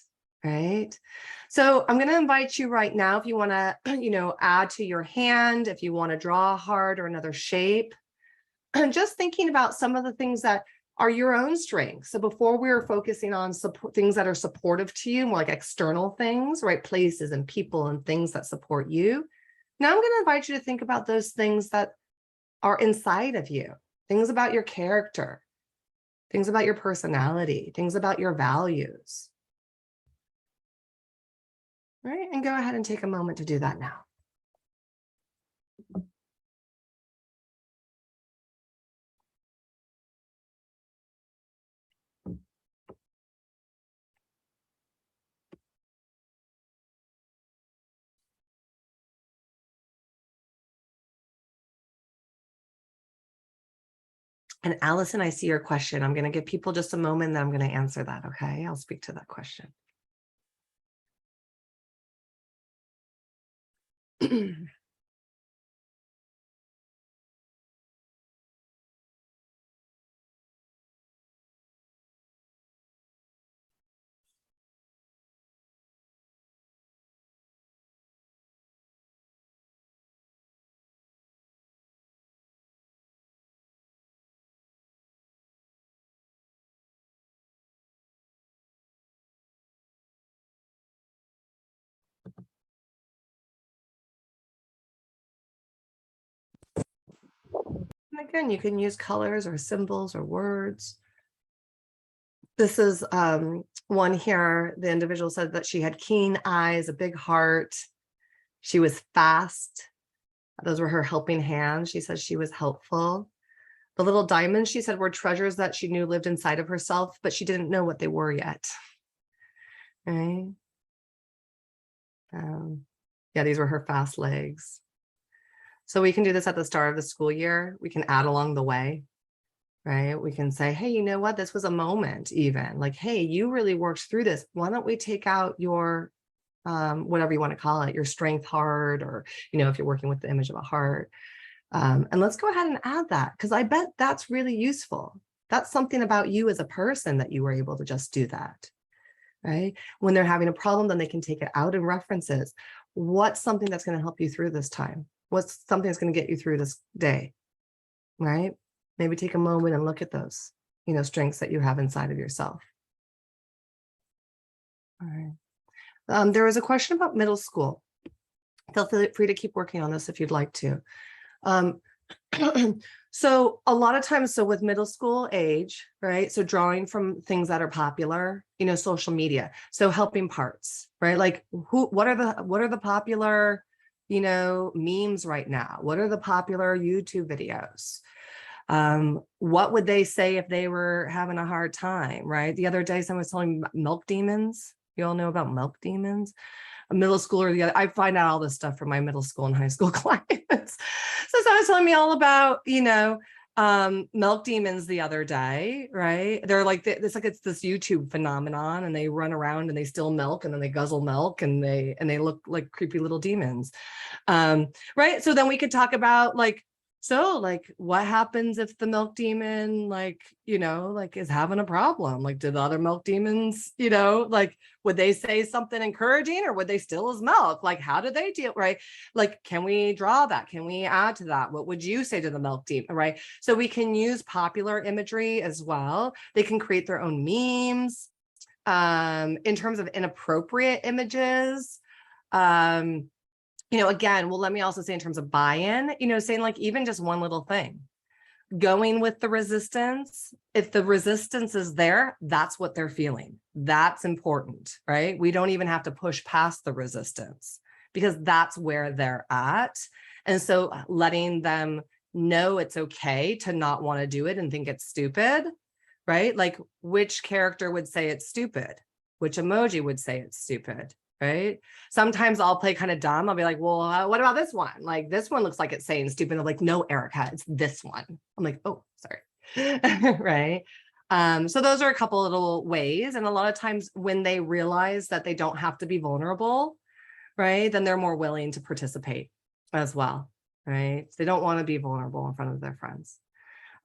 right? So I'm going to invite you right now, if you want to, add to your hand, if you want to draw a heart or another shape, and just thinking about some of the things that are your own strengths. So before we were focusing on things that are supportive to you, more like external things, right? Places and people and things that support you. Now I'm going to invite you to think about those things that are inside of you, things about your character, things about your personality, things about your values. Right? And go ahead and take a moment to do that now. And Allison, I see your question. I'm going to give people just a moment and then I'm going to answer that. Okay. I'll speak to that question. And again, you can use colors or symbols or words. This is one here. The individual said that she had keen eyes, a big heart. She was fast. Those were her helping hands. She says she was helpful. The little diamonds, she said, were treasures that she knew lived inside of herself, but she didn't know what they were yet. Right? Yeah, these were her fast legs. So we can do this at the start of the school year. We can add along the way, right? We can say, hey, you know what? This was a moment even like, hey, you really worked through this. Why don't we take out your, whatever you want to call it, your strength heart, or, if you're working with the image of a heart. And let's go ahead and add that, because I bet that's really useful. That's something about you as a person that you were able to just do that, right? When they're having a problem, then they can take it out in references. What's something that's going to help you through this time? What's something that's going to get you through this day, right? Maybe take a moment and look at those, strengths that you have inside of yourself. All right. There was a question about middle school. Feel free to keep working on this if you'd like to. Um, so a lot of times, so with middle school age, right? So drawing from things that are popular, social media. So helping parts, right? Like what are the popular, memes right now? What are the popular YouTube videos? What would they say if they were having a hard time, right? The other day, someone was telling me about milk demons. You all know about milk demons? A middle schooler, the other, I find out all this stuff from my middle school and high school clients. So someone's telling me all about, milk demons the other day, right? They're like, it's this YouTube phenomenon, and they run around and they steal milk, and then they guzzle milk, and they look like creepy little demons. Right. So then we could talk about what happens if the milk demon, is having a problem? Like, do the other milk demons, would they say something encouraging, or would they steal his milk? Like, how do they deal, right? Like, can we draw that? Can we add to that? What would you say to the milk demon, right? So we can use popular imagery as well. They can create their own memes. In terms of inappropriate images, again, well, let me also say in terms of buy-in, saying like even just one little thing, going with the resistance. If the resistance is there, that's what they're feeling. That's important, right? We don't even have to push past the resistance, because that's where they're at. And so letting them know it's okay to not want to do it and think it's stupid, right? Like, which character would say it's stupid? Which emoji would say it's stupid? Right? Sometimes I'll play kind of dumb. I'll be like, well, what about this one? Like, this one looks like it's saying stupid. I'm like, no, Erica, it's this one. I'm like, oh, sorry. Right. So those are a couple little ways. And a lot of times when they realize that they don't have to be vulnerable, right, then they're more willing to participate as well. Right. They don't want to be vulnerable in front of their friends,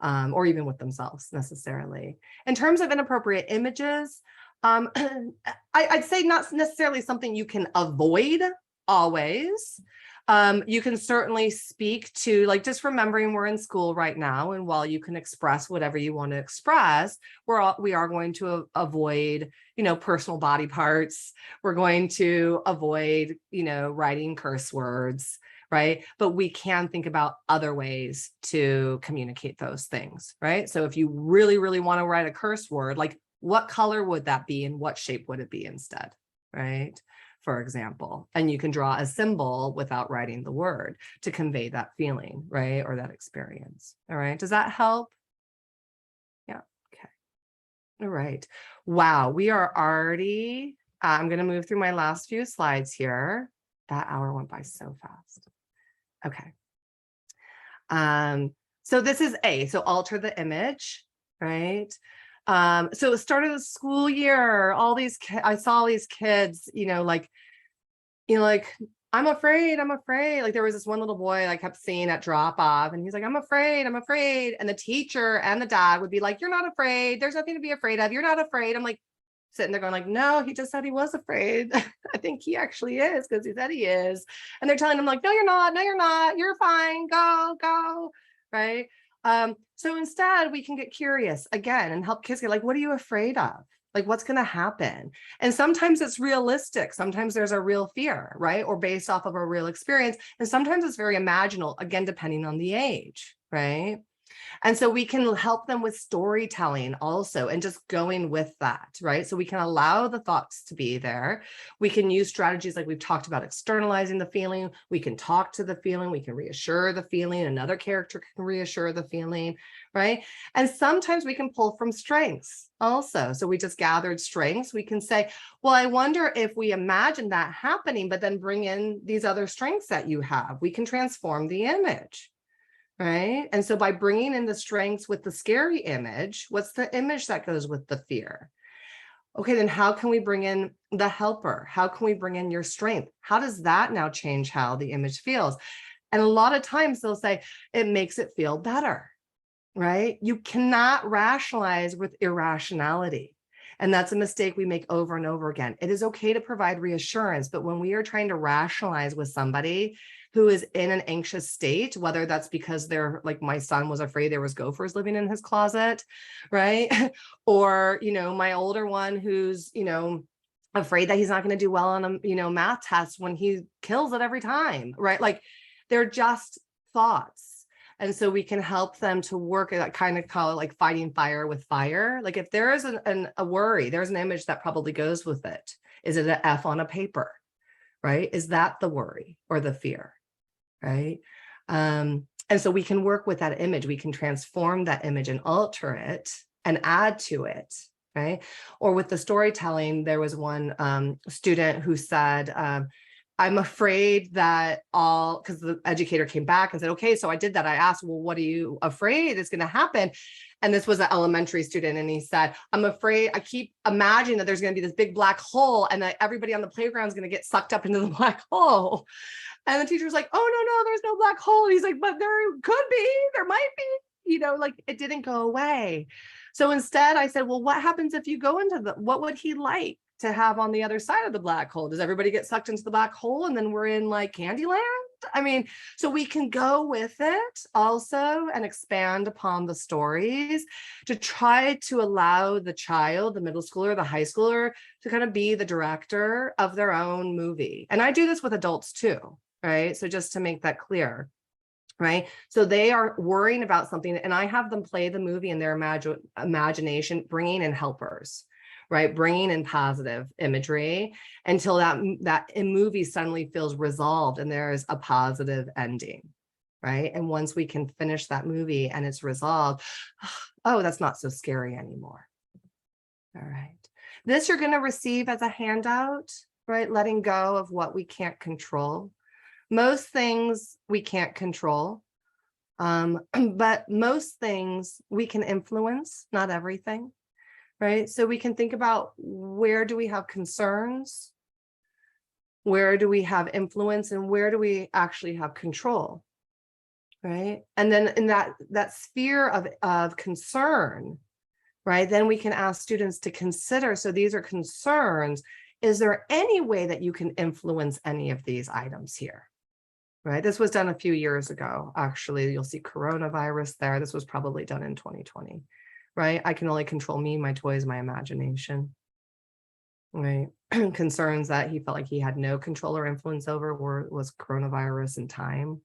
or even with themselves necessarily. In terms of inappropriate images, I'd say not necessarily something you can avoid always. You can certainly speak to, like, just remembering we're in school right now, and while you can express whatever you want to express, we are going to avoid, personal body parts. We're going to avoid, writing curse words, right? But we can think about other ways to communicate those things, right? So if you really, really want to write a curse word, like, what color would that be and what shape would it be instead, right? For example, and you can draw a symbol without writing the word to convey that feeling, right? Or that experience. All right. Does that help? Yeah. Okay. All right. Wow. We are already, I'm going to move through my last few slides here. That hour went by so fast. Okay. So this is A, so alter the image, right? So it started the school year, I saw all these kids, like, I'm afraid. Like, there was this one little boy I kept seeing at drop off, and he's like, I'm afraid. And the teacher and the dad would be like, you're not afraid. There's nothing to be afraid of. You're not afraid. I'm like, sitting there going like, no, he just said he was afraid. I think he actually is, because he said he is. And they're telling him like, no, you're not. No, you're not. You're fine. Go. Right. So instead we can get curious again and help kids get like, what are you afraid of? Like, what's going to happen? And sometimes it's realistic. Sometimes there's a real fear, right? Or based off of a real experience. And sometimes it's very imaginal, again, depending on the age, right? And so we can help them with storytelling also, and just going with that, right? So we can allow the thoughts to be there. We can use strategies like we've talked about, externalizing the feeling. We can talk to the feeling. We can reassure the feeling. Another character can reassure the feeling, right? And sometimes we can pull from strengths also. So we just gathered strengths. We can say, well, I wonder if we imagine that happening, but then bring in these other strengths that you have, we can transform the image. Right. And so by bringing in the strengths with the scary image, what's the image that goes with the fear? Okay, then how can we bring in the helper? How can we bring in your strength? How does that now change how the image feels? And a lot of times they'll say it makes it feel better, right? You cannot rationalize with irrationality. And that's a mistake we make over and over again. It is okay to provide reassurance, but when we are trying to rationalize with somebody who is in an anxious state, whether that's because they're like, my son was afraid there was gophers living in his closet, right? Or, my older one who's, afraid that he's not going to do well on a, math test when he kills it every time, right? Like they're just thoughts. And so we can help them to work at, kind of call it like fighting fire with fire. Like if there is a worry, there's an image that probably goes with it. Is it an F on a paper, right? Is that the worry or the fear, right? And so we can work with that image. We can transform that image and alter it and add to it, right? Or with the storytelling, there was one student who said, I'm afraid that because the educator came back and said, okay, so I did that. I asked, well, what are you afraid is going to happen? And this was an elementary student. And he said, I'm afraid, I keep imagining that there's going to be this big black hole and that everybody on the playground is going to get sucked up into the black hole. And the teacher's like, oh, no, there's no black hole. And he's like, but there could be, there might be, like it didn't go away. So instead I said, well, what happens if you go into what would he like to have on the other side of the black hole? Does everybody get sucked into the black hole and then we're in like Candyland? I mean, so we can go with it also and expand upon the stories to try to allow the child, the middle schooler, the high schooler, to kind of be the director of their own movie. And I do this with adults too, right? So just to make that clear. Right. So they are worrying about something and I have them play the movie in their imagination, bringing in helpers, right? Bringing in positive imagery until that movie suddenly feels resolved and there is a positive ending, right? And once we can finish that movie and it's resolved, oh, that's not so scary anymore. All right. This you're going to receive as a handout, right? Letting go of what we can't control. Most things we can't control, but most things we can influence, not everything, right? So we can think about where do we have concerns, where do we have influence, and where do we actually have control, right? And then in that sphere of concern, right, then we can ask students to consider, so these are concerns, is there any way that you can influence any of these items here? Right. This was done a few years ago. Actually, you'll see coronavirus there. This was probably done in 2020. Right. I can only control me, my toys, my imagination. Right. Concerns that he felt like he had no control or influence over was coronavirus and time.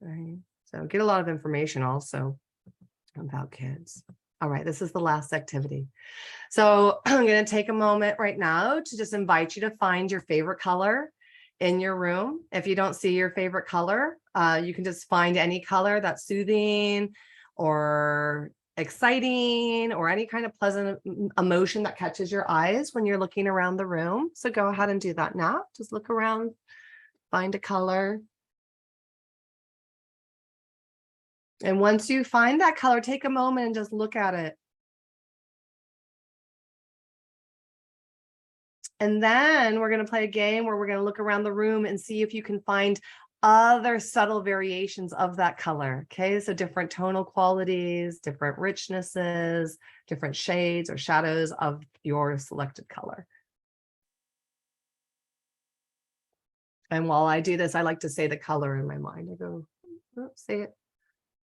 Right. So get a lot of information also about kids. All right. This is the last activity. So I'm going to take a moment right now to just invite you to find your favorite color in your room. If you don't see your favorite color, you can just find any color that's soothing or exciting or any kind of pleasant emotion that catches your eyes when you're looking around the room. So go ahead and do that now. Just look around, find a color. And once you find that color, take a moment and just look at it. And then we're going to play a game where we're going to look around the room and see if you can find other subtle variations of that color. Okay, so different tonal qualities, different richnesses, different shades or shadows of your selected color. And while I do this, I like to say the color in my mind. I go, oh, say it.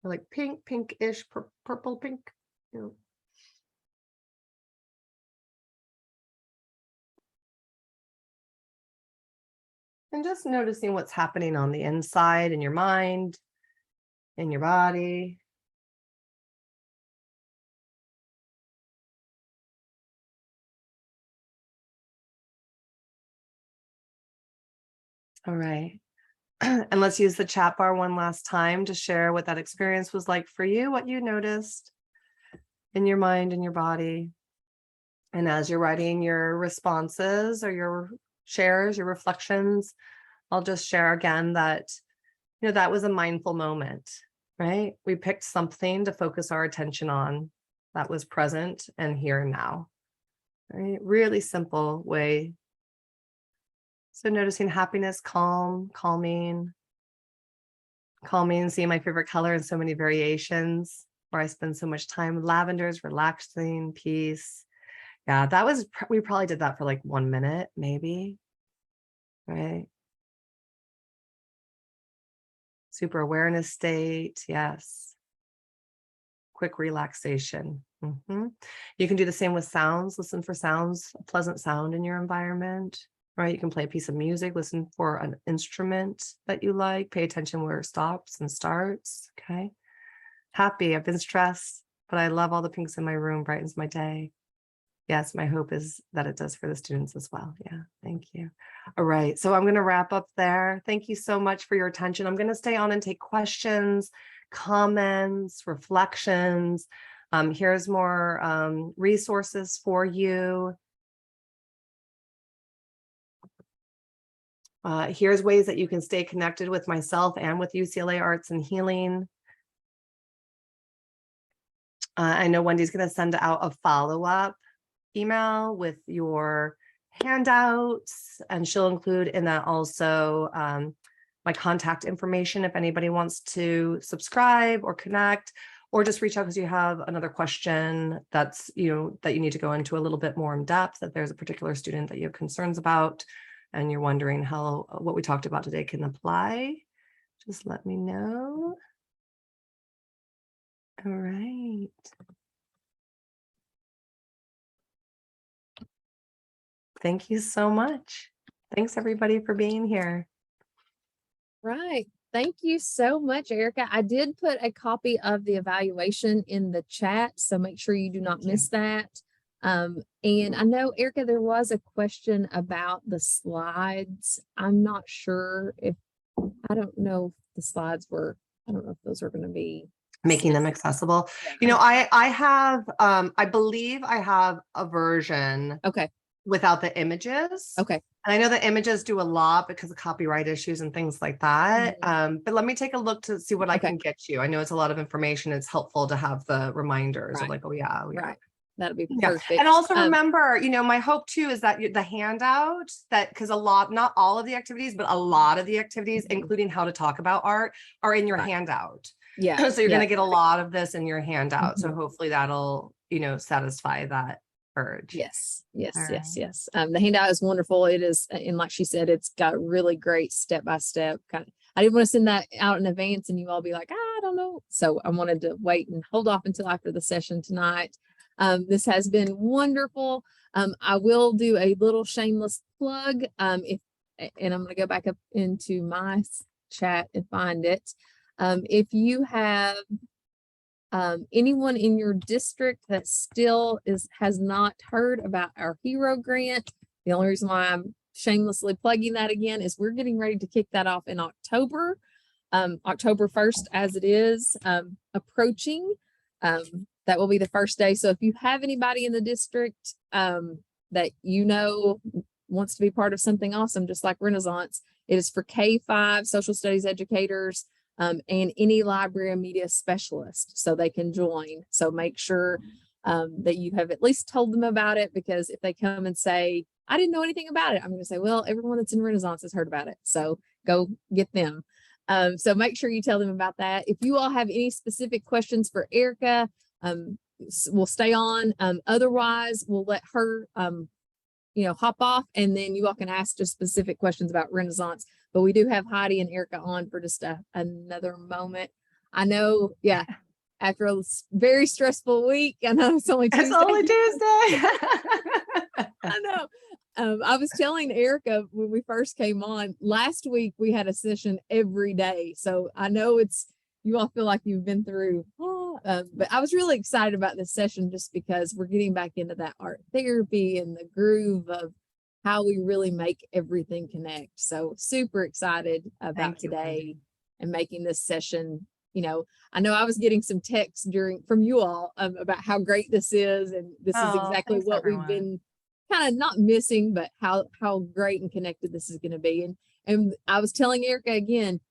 I like pink, pinkish, purple, pink. You know. And just noticing what's happening on the inside in your mind, in your body. All right. And let's use the chat bar one last time to share what that experience was like for you, what you noticed in your mind and your body. And as you're writing your responses or your shares, your reflections, I'll just share again that, that was a mindful moment, right? We picked something to focus our attention on that was present and here and now, right? Really simple way. So noticing happiness, calming, seeing my favorite color in so many variations, where I spend so much time. Lavenders, relaxing, peace. Yeah, that was, we probably did that for like 1 minute, maybe. Right. Super awareness state. Yes. Quick relaxation. You can do the same with sounds. Listen for sounds, a pleasant sound in your environment, right? You can play a piece of music, listen for an instrument that you like, pay attention where it stops and starts. Okay. Happy. I've been stressed, but I love all the pinks in my room, brightens my day. Yes, my hope is that it does for the students as well. Yeah, thank you. All right, so I'm going to wrap up there. Thank you so much for your attention. I'm going to stay on and take questions, comments, reflections. Here's more resources for you. Here's ways that you can stay connected with myself and with UCLA Arts and Healing. I know Wendy's going to send out a follow-up email with your handouts, and she'll include in that also my contact information if anybody wants to subscribe or connect, or just reach out because you have another question that's, that you need to go into a little bit more in depth, that there's a particular student that you have concerns about and you're wondering how what we talked about today can apply. Just let me know. All right. Thank you so much. Thanks everybody for being here. Right. Thank you so much, Erica. I did put a copy of the evaluation in the chat, so make sure you do not miss that. And I know, Erica, there was a question about the slides. I'm not sure if, I don't know if the slides were, I don't know if those are going to be making them accessible. Yeah. I have, I believe I have a version Okay. without the images. Okay. And I know the images do a lot because of copyright issues and things like that. But let me take a look to see what I can get you. I know it's a lot of information. It's helpful to have the reminders of like, oh yeah, right. That'd be yeah. perfect. And also remember, my hope too is that the handout because not all of the activities, but a lot of the activities, including how to talk about art, are in your handout. Yeah. So you're going to get a lot of this in your handout. So hopefully that'll, satisfy that urge. Yes. Right. Yes. The handout is wonderful. It is, and like she said, it's got really great step-by-step kind of. I didn't want to send that out in advance and you all be like, I don't know. So I wanted to wait and hold off until after the session tonight. This has been wonderful. I will do a little shameless plug. And I'm going to go back up into my chat and find it. If you have anyone in your district that still has not heard about our HERO grant, the only reason why I'm shamelessly plugging that again is we're getting ready to kick that off in October. October 1st as it is approaching. That will be the first day. So if you have anybody in the district that wants to be part of something awesome, just like Renaissance, it is for K-5 social studies educators and any library and media specialist, so they can join. So make sure that you have at least told them about it, because if they come and say, I didn't know anything about it, I'm going to say, well, everyone that's in Renaissance has heard about it. So go get them. So make sure you tell them about that. If you all have any specific questions for Erica, we'll stay on. Otherwise, we'll let her, hop off, and then you all can ask just specific questions about Renaissance. But we do have Heidi and Erica on for just another moment. I know, yeah, after a very stressful week, I know it's only Tuesday. I know. I was telling Erica when we first came on last week, we had a session every day. So I know you all feel like you've been through, but I was really excited about this session just because we're getting back into that art therapy and the groove of how we really make everything connect. So super excited about today and making this session. I know I was getting some texts from you all about how great this is. And this is exactly what we've been kind of not missing, but how great and connected this is going to be. And I was telling Erica again,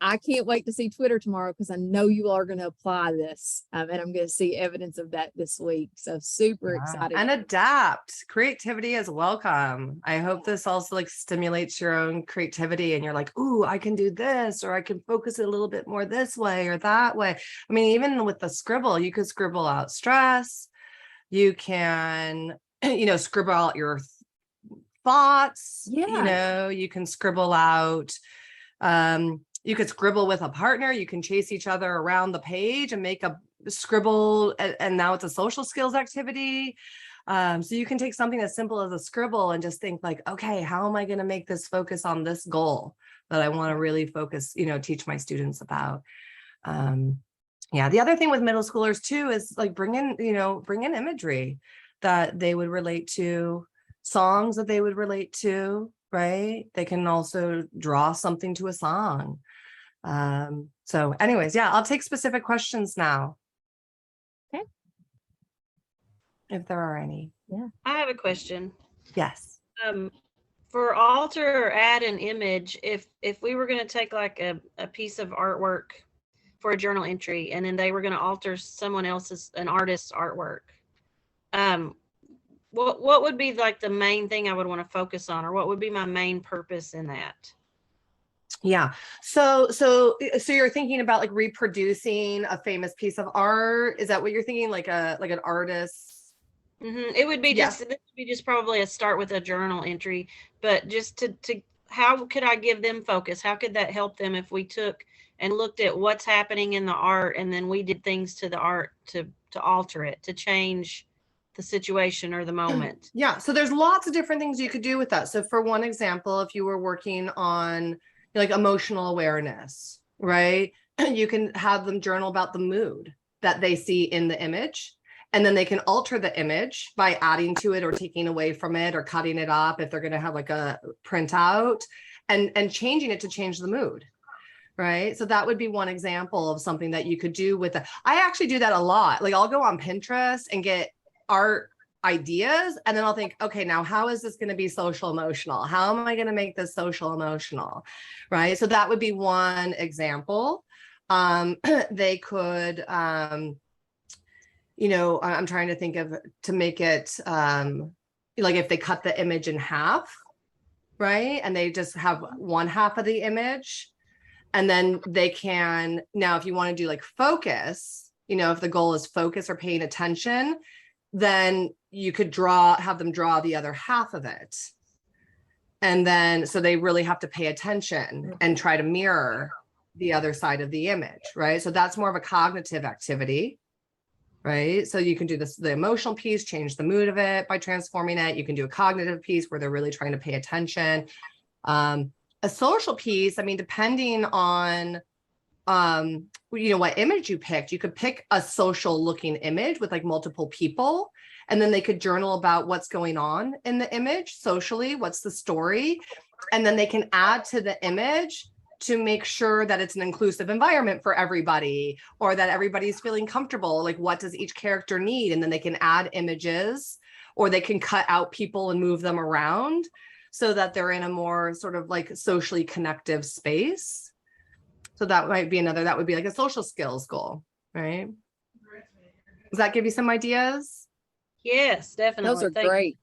I can't wait to see Twitter tomorrow, because I know you are going to apply this and I'm going to see evidence of that this week. So super excited. And adapt. Creativity is welcome. I hope this also stimulates your own creativity and you're like, ooh, I can do this, or I can focus it a little bit more this way or that way. I mean, even with the scribble, you could scribble out stress. You can scribble out your thoughts. Yeah. You can scribble out, you could scribble with a partner. You can chase each other around the page and make a scribble, and now it's a social skills activity. So you can take something as simple as a scribble and just think like, okay, how am I going to make this focus on this goal that I want to really focus, teach my students about. Yeah, the other thing with middle schoolers too is like bring in imagery that they would relate to, songs that they would relate to, right? They can also draw something to a song. So anyways, yeah, I'll take specific questions now. Okay. If there are any. Yeah. I have a question. Yes. For alter or add an image, if we were going to take like a piece of artwork for a journal entry, and then they were going to alter someone else's, an artist's artwork, what would be like the main thing I would want to focus on, or what would be my main purpose in that? Yeah. So you're thinking about like reproducing a famous piece of art. Is that what you're thinking? Like an artist? It would be this would be just probably a start with a journal entry, but just to how could I give them focus? How could that help them if we took and looked at what's happening in the art, and then we did things to the art to alter it, to change the situation or the moment? Yeah. So there's lots of different things you could do with that. So for one example, if you were working on like emotional awareness, right? You can have them journal about the mood that they see in the image. And then they can alter the image by adding to it or taking away from it or cutting it up if they're going to have like a printout, and changing it to change the mood. Right. So that would be one example of something that you could do with it. I actually do that a lot. Like I'll go on Pinterest and get art ideas, and then I'll think, okay, now how is this going to be social emotional? How am I going to make this social emotional? Right. So that would be one example. They could, I'm trying to think of to make it like if they cut the image in half, right? And they just have one half of the image. And then they can, now if you want to do like focus, if the goal is focus or paying attention, then you could have them draw the other half of it. And then, so they really have to pay attention and try to mirror the other side of the image, right? So that's more of a cognitive activity, right? So you can do the emotional piece, change the mood of it by transforming it. You can do a cognitive piece where they're really trying to pay attention. A social piece, I mean, depending on, what image you picked, you could pick a social looking image with like multiple people, and then they could journal about what's going on in the image socially, what's the story, and then they can add to the image to make sure that it's an inclusive environment for everybody, or that everybody's feeling comfortable. Like, what does each character need? And then they can add images, or they can cut out people and move them around so that they're in a more sort of like socially connective space. So that might be that would be like a social skills goal, right? Does that give you some ideas? Yes, definitely. Those are great.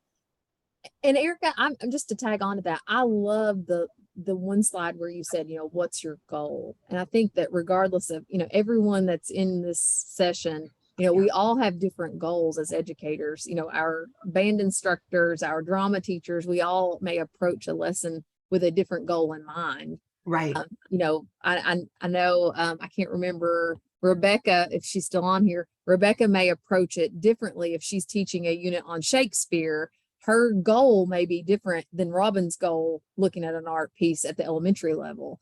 And Erica, I'm just to tag on to that. I love the one slide where you said, what's your goal? And I think that regardless of, everyone that's in this session, we all have different goals as educators. Our band instructors, our drama teachers, we all may approach a lesson with a different goal in mind. Right. I know, I can't remember Rebecca, if she's still on here. Rebecca may approach it differently if she's teaching a unit on Shakespeare. Her goal may be different than Robin's goal looking at an art piece at the elementary level.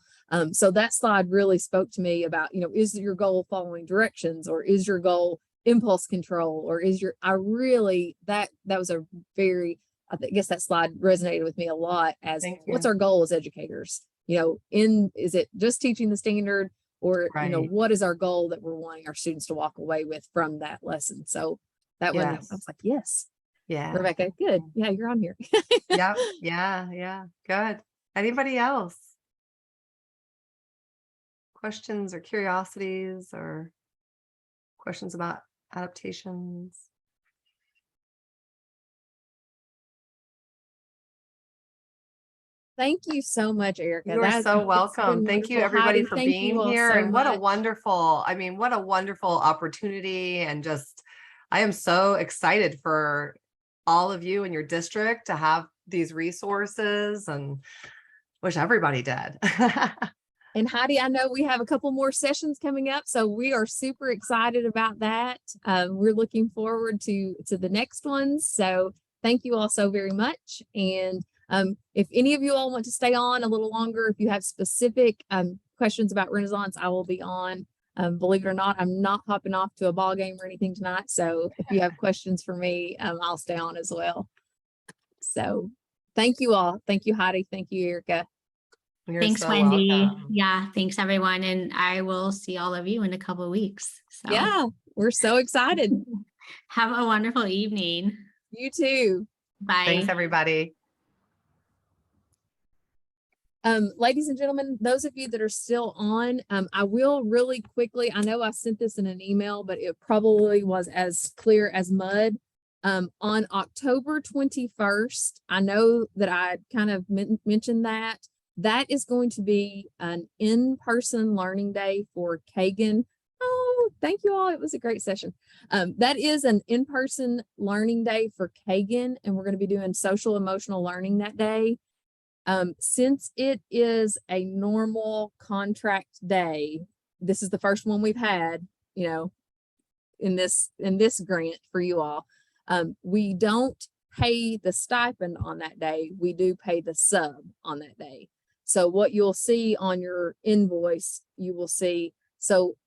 So that slide really spoke to me about, is your goal following directions, or is your goal impulse control, or is that was a very, I guess that slide resonated with me a lot as what's our goal as educators? Is it just teaching the standard, or, what is our goal that we're wanting our students to walk away with from that lesson? So that one, I was like, yes. Yeah. Rebecca, good. Yeah, you're on here. Yep. Yeah. Good. Anybody else? Questions or curiosities or questions about adaptations? Thank you so much, Erica. You are so welcome. Thank you, everybody, for being here. And what a wonderful opportunity. And just, I am so excited for all of you in your district to have these resources, and wish everybody did. And Heidi, I know we have a couple more sessions coming up, so we are super excited about that. We're looking forward to the next ones. So thank you all so very much. And if any of you all want to stay on a little longer, if you have specific questions about Renaissance, I will be on. Believe it or not, I'm not hopping off to a ball game or anything tonight. So if you have questions for me, I'll stay on as well. So thank you all. Thank you, Heidi. Thank you, Erica. You're Thanks, so Wendy. welcome. Yeah, thanks everyone. And I will see all of you in a couple of weeks. So Yeah, we're so excited. have a wonderful evening. You too. Bye. Thanks, everybody. Ladies and gentlemen, those of you that are still on, I will really quickly, I know I sent this in an email, but it probably was as clear as mud. On October 21st, I know that I kind of mentioned that is going to be an in-person learning day for Kagan. Oh, thank you all. It was a great session. That is an in-person learning day for Kagan, and we're going to be doing social emotional learning that day. Since it is a normal contract day, this is the first one we've had, you know, in this grant for you all. We don't pay the stipend on that day. We do pay the sub on that day. So what you'll see on your invoice, you will see. So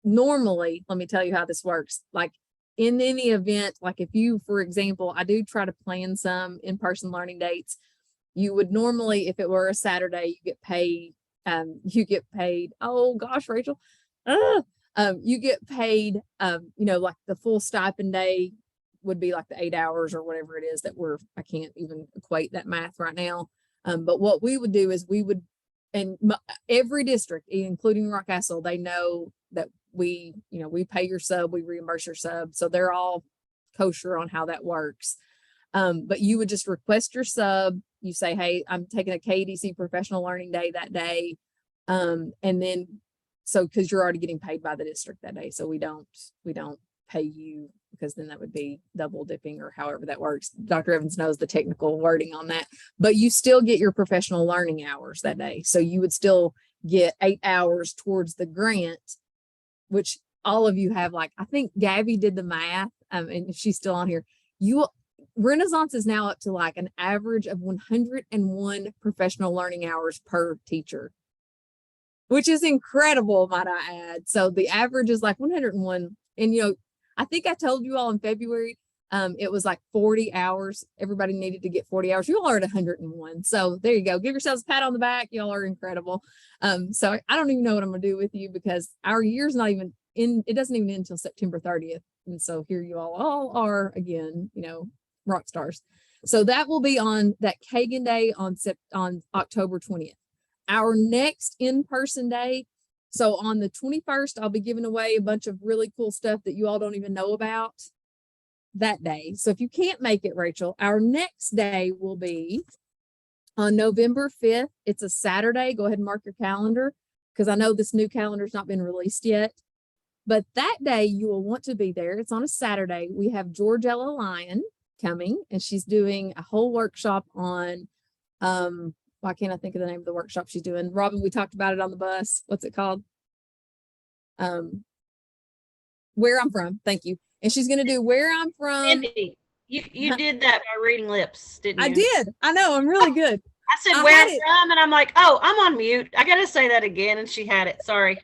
normally, let me tell you how this works. Like in any event, like if you, for example, I do try to plan some in-person learning dates. You would normally, if it were a Saturday, you get paid, oh gosh, Rachel, you get paid, you know, like the full stipend day would be like the 8 hours or whatever it is that I can't even equate that math right now. But what we would do is every district, including Rockcastle, they know that we pay your sub, we reimburse your sub. So they're all kosher on how that works. But you would just request your sub. You say, hey, I'm taking a KDC professional learning day that day. And then, so, cause you're already getting paid by the district that day. So we don't pay you, because then that would be double dipping or however that works. Dr. Evans knows the technical wording on that, but you still get your professional learning hours that day. So you would still get 8 hours towards the grant, which all of you have. Like, I think Gabby did the math, and if she's still on here, Renaissance is now up to like an average of 101 professional learning hours per teacher, which is incredible, might I add. So the average is like 101. And, you know, I think I told you all in February, it was like 40 hours. Everybody needed to get 40 hours. You all are at 101. So there you go. Give yourselves a pat on the back. Y'all are incredible. So I don't even know what I'm going to do with you, because our year's not even it doesn't even end until September 30th. And so here you all are again, you know, rock stars. So that will be on that Kagan Day on October 20th. Our next in-person day. So on the 21st, I'll be giving away a bunch of really cool stuff that you all don't even know about that day. So if you can't make it, Rachel, our next day will be on November 5th. It's a Saturday. Go ahead and mark your calendar, because I know this new calendar's not been released yet. But that day you will want to be there. It's on a Saturday. We have Georgella Lyon coming, and she's doing a whole workshop on, why can't I think of the name of the workshop she's doing? Robin, we talked about it on the bus. What's it called? Where I'm From. Thank you. And she's going to do Where I'm From. Cindy, you did that by reading lips, didn't you? I did. I know. I'm really good. I said Where I'm From, and I'm like, oh, I'm on mute. I got to say that again. And she had it. Sorry.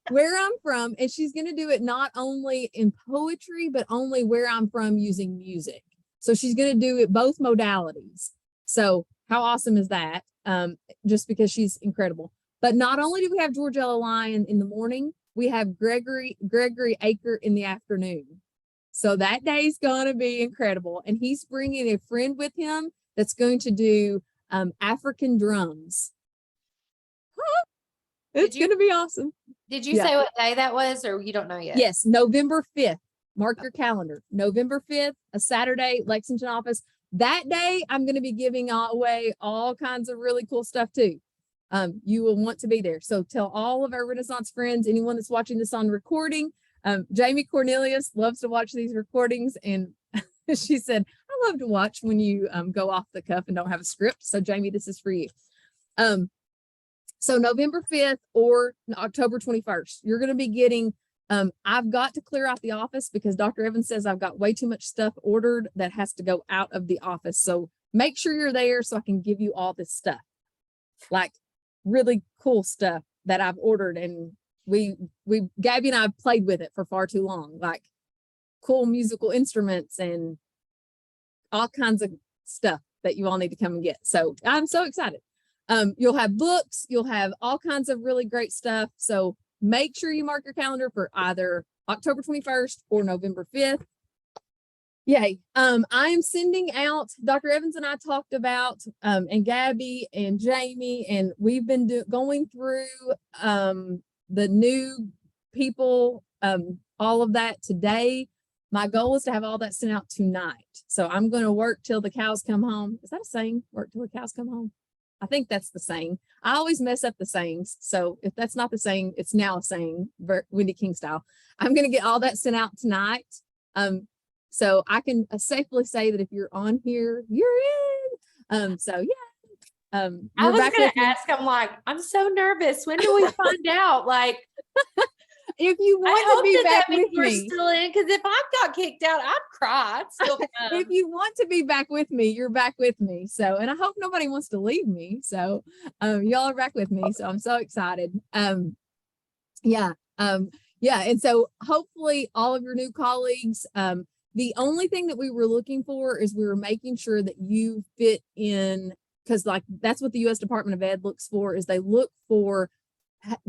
Where I'm From. And she's going to do it not only in poetry, but only Where I'm From using music. So she's going to do it both modalities. So how awesome is that? Just because she's incredible. But not only do we have Georgella Lyon in the morning, we have Gregory Aker in the afternoon. So that day's going to be incredible. And he's bringing a friend with him that's going to do African drums. It's going to be awesome. Did you say what day that was, or you don't know yet? Yes, November 5th. Mark your calendar. November 5th, a Saturday, Lexington office. That day, I'm going to be giving away all kinds of really cool stuff too. You will want to be there. So tell all of our Renaissance friends, anyone that's watching this on recording. Jamie Cornelius loves to watch these recordings, and she said, I I love to watch when you go off the cuff and don't have a script. So Jamie, this is for you. So November 5th or October 21st, you're going to be getting, I've got to clear out the office because Dr. Evans says I've got way too much stuff ordered that has to go out of the office. So make sure you're there so I can give you all this stuff, like really cool stuff that I've ordered. And Gabby and I have played with it for far too long, like cool musical instruments and all kinds of stuff that you all need to come and get. So I'm so excited. You'll have books, you'll have all kinds of really great stuff. So make sure you mark your calendar for either October 21st or November 5th. Yay. I am sending out, Dr. Evans and I talked about, and Gabby and Jamie, and we've been going through the new people, all of that today. My goal is to have all that sent out tonight. So I'm going to work till the cows come home. Is that a saying? Work till the cows come home? I think that's the saying. I always mess up the sayings. So if that's not the saying, it's now a saying, Wendy King style. I'm going to get all that sent out tonight. So I can safely say that if you're on here, you're in. So yeah. I was going to ask, I'm like, I'm so nervous. When do we find out? Like, if you want to be back with me, still in, because if I got kicked out, I'd cry. I'd still come. If you want to be back with me, you're back with me. So, and I hope nobody wants to leave me. So, y'all are back with me. So I'm so excited. Yeah. And so hopefully all of your new colleagues, the only thing that we were looking for is we were making sure that you fit in, because like that's what the U.S. Department of Ed looks for, is they look for,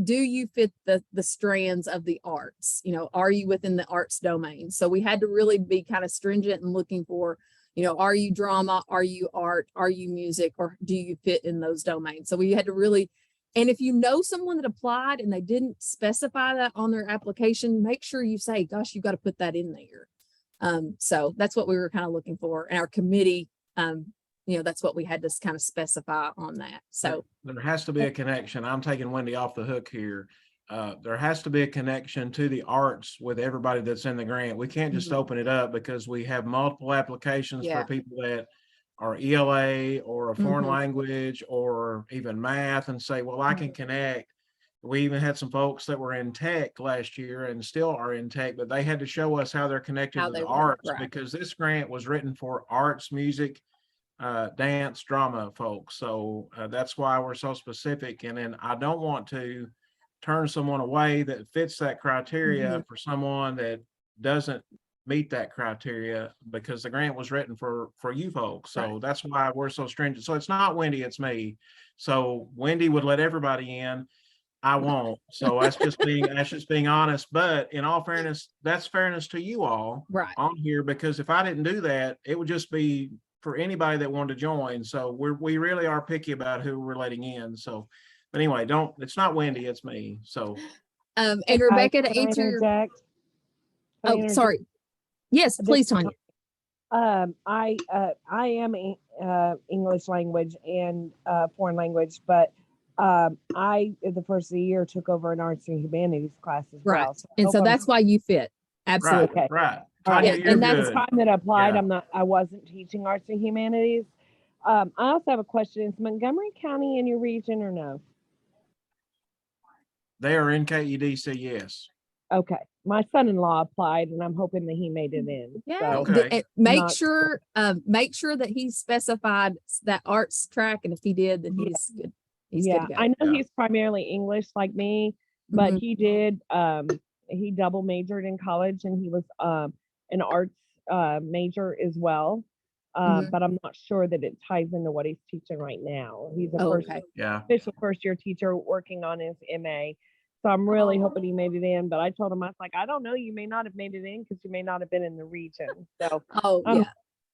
do you fit the strands of the arts? You know, are you within the arts domain? So we had to really be kind of stringent and looking for, you know, are you drama? Are you art? Are you music? Or do you fit in those domains? So we had to really, and if you know someone that applied and they didn't specify that on their application, make sure you say, gosh, you got to put that in there. So that's what we were kind of looking for. And our committee, you know, that's what we had to kind of specify on that. So there has to be a connection. I'm taking Wendy off the hook here. There has to be a connection to the arts with everybody that's in the grant. We can't just open it up because we have multiple applications for people that are ELA or a foreign language or even math, and say, well, I can connect. We even had some folks that were in tech last year and still are in tech, but they had to show us how they're connected to the arts, because this grant was written for arts, music, dance, drama folks. So that's why we're so specific. And then I don't want to turn someone away that fits that criteria for someone that doesn't meet that criteria, because the grant was written for you folks. So that's why we're so stringent. So it's not Wendy, it's me. So Wendy would let everybody in. I won't. So that's just being honest. But in all fairness, that's fairness to you all on here, because if I didn't do that, it would just be for anybody that wanted to join. So we really are picky about who we're letting in. So, but anyway, it's not Wendy, it's me. So, and Rebecca, to answer your, sorry. Yes, please, Tanya. I am English language and foreign language, but I, at the first of the year, took over an arts and humanities class as well. So that's why you fit. Absolutely. Right. Tanya, and that's the time that I applied. I wasn't teaching arts and humanities. I also have a question. Is Montgomery County in your region or no? They are in KEDC, yes. Okay. My son-in-law applied, and I'm hoping that he made it in. Yeah. So, okay. Make sure that he specified that arts track, and if he did, then he's good. He's good to go. I know he's primarily English like me, but he did he double majored in college, and he was an arts major as well. But I'm not sure that it ties into what he's teaching right now. He's a official first year teacher working on his MA. So I'm really hoping he made it in. But I told him, I was like, I don't know, you may not have made it in because you may not have been in the region. So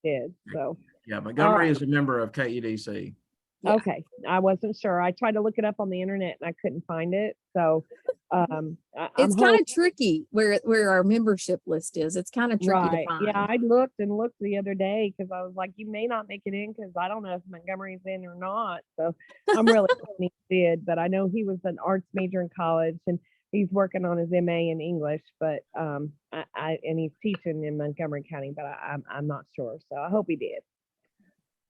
did. So Montgomery is a member of KEDC. Yeah. Okay, I wasn't sure. I tried to look it up on the internet and I couldn't find it. So it's kind of tricky where our membership list is. It's kind of tricky to find. Yeah, I looked the other day because I was like, you may not make it in because I don't know if Montgomery's in or not. So I'm really hoping he did, but I know he was an arts major in college, and He's working on his MA in English, but and he's teaching in Montgomery County, but I'm not sure. So I hope he did.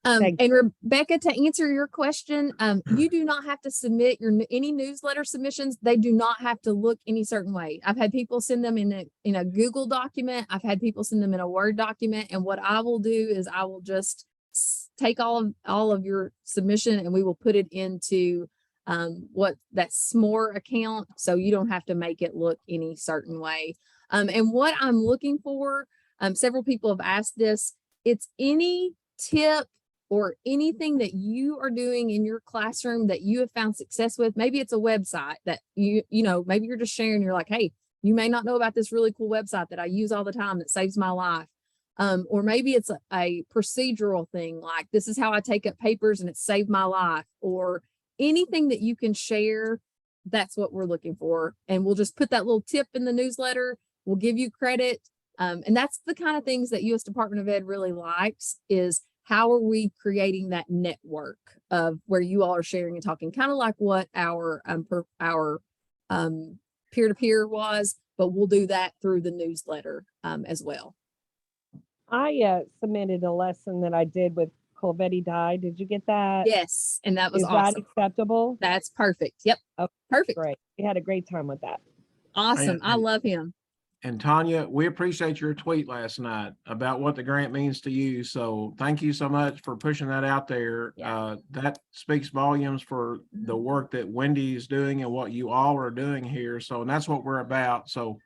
And Rebecca, to answer your question, you do not have to submit any newsletter submissions. They do not have to look any certain way. I've had people send them in a Google document. I've had people send them in a Word document. And what I will do is I will just take all of your submission and we will put it into what that SMORE account. So you don't have to make it look any certain way. And what I'm looking for, several people have asked this, it's any tip or anything that you are doing in your classroom that you have found success with. Maybe it's a website that you know, maybe you're just sharing, you're like, hey, you may not know about this really cool website that I use all the time that saves my life. Or maybe it's a procedural thing, like this is how I take up papers and it saved my life, or anything that you can share. That's what we're looking for. And we'll just put that little tip in the newsletter. We'll give you credit. And that's the kind of things that U.S. Department of Ed really likes, is how are we creating that network of where you all are sharing and talking, kind of like what our peer-to-peer was, but we'll do that through the newsletter as well. I submitted a lesson that I did with Colvetti Dye. Did you get that? Yes, and that was Is awesome. that acceptable? That's perfect. Yep. Okay, perfect. Great. We had a great time with that. Awesome. I love him. And Tanya, we appreciate your tweet last night about what the grant means to you. So thank you so much for pushing that out there. Yeah. That speaks volumes for the work that Wendy is doing and what you all are doing here. So, and that's what we're about. So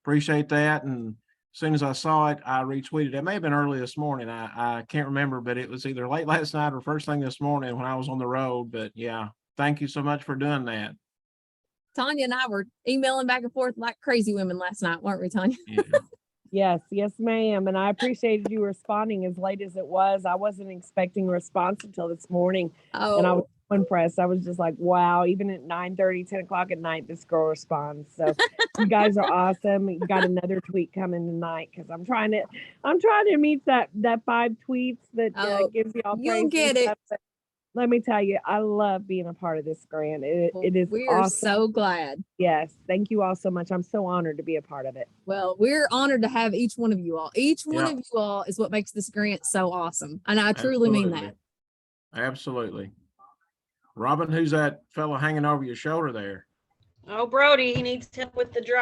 appreciate that. And as soon as I saw it, I retweeted. It may have been early this morning. I can't remember, but it was either late last night or first thing this morning when I was on the road. But yeah, thank you so much for doing that. Tanya and I were emailing back and forth like crazy women last night, weren't we, Tanya? Yeah. Yes, ma'am. And I appreciated you responding as late as it was. I wasn't expecting a response until this morning. Oh, and I was so impressed. I was just like, wow, even at 9:30, 10 o'clock at night, this girl responds. So you guys are awesome. You got another tweet coming tonight, because I'm trying to meet that 5 tweets that gives you all praise. You'll get it. Let me tell you, I love being a part of this grant. It is we are awesome. So glad. Yes. Thank you all so much. I'm so honored to be a part of it. Well, we're honored to have each one of you all. Each one of you all is what makes this grant so awesome. And I truly mean that. Absolutely. Robin, who's that fellow hanging over your shoulder there? Oh, Brody, he needs help with the drive.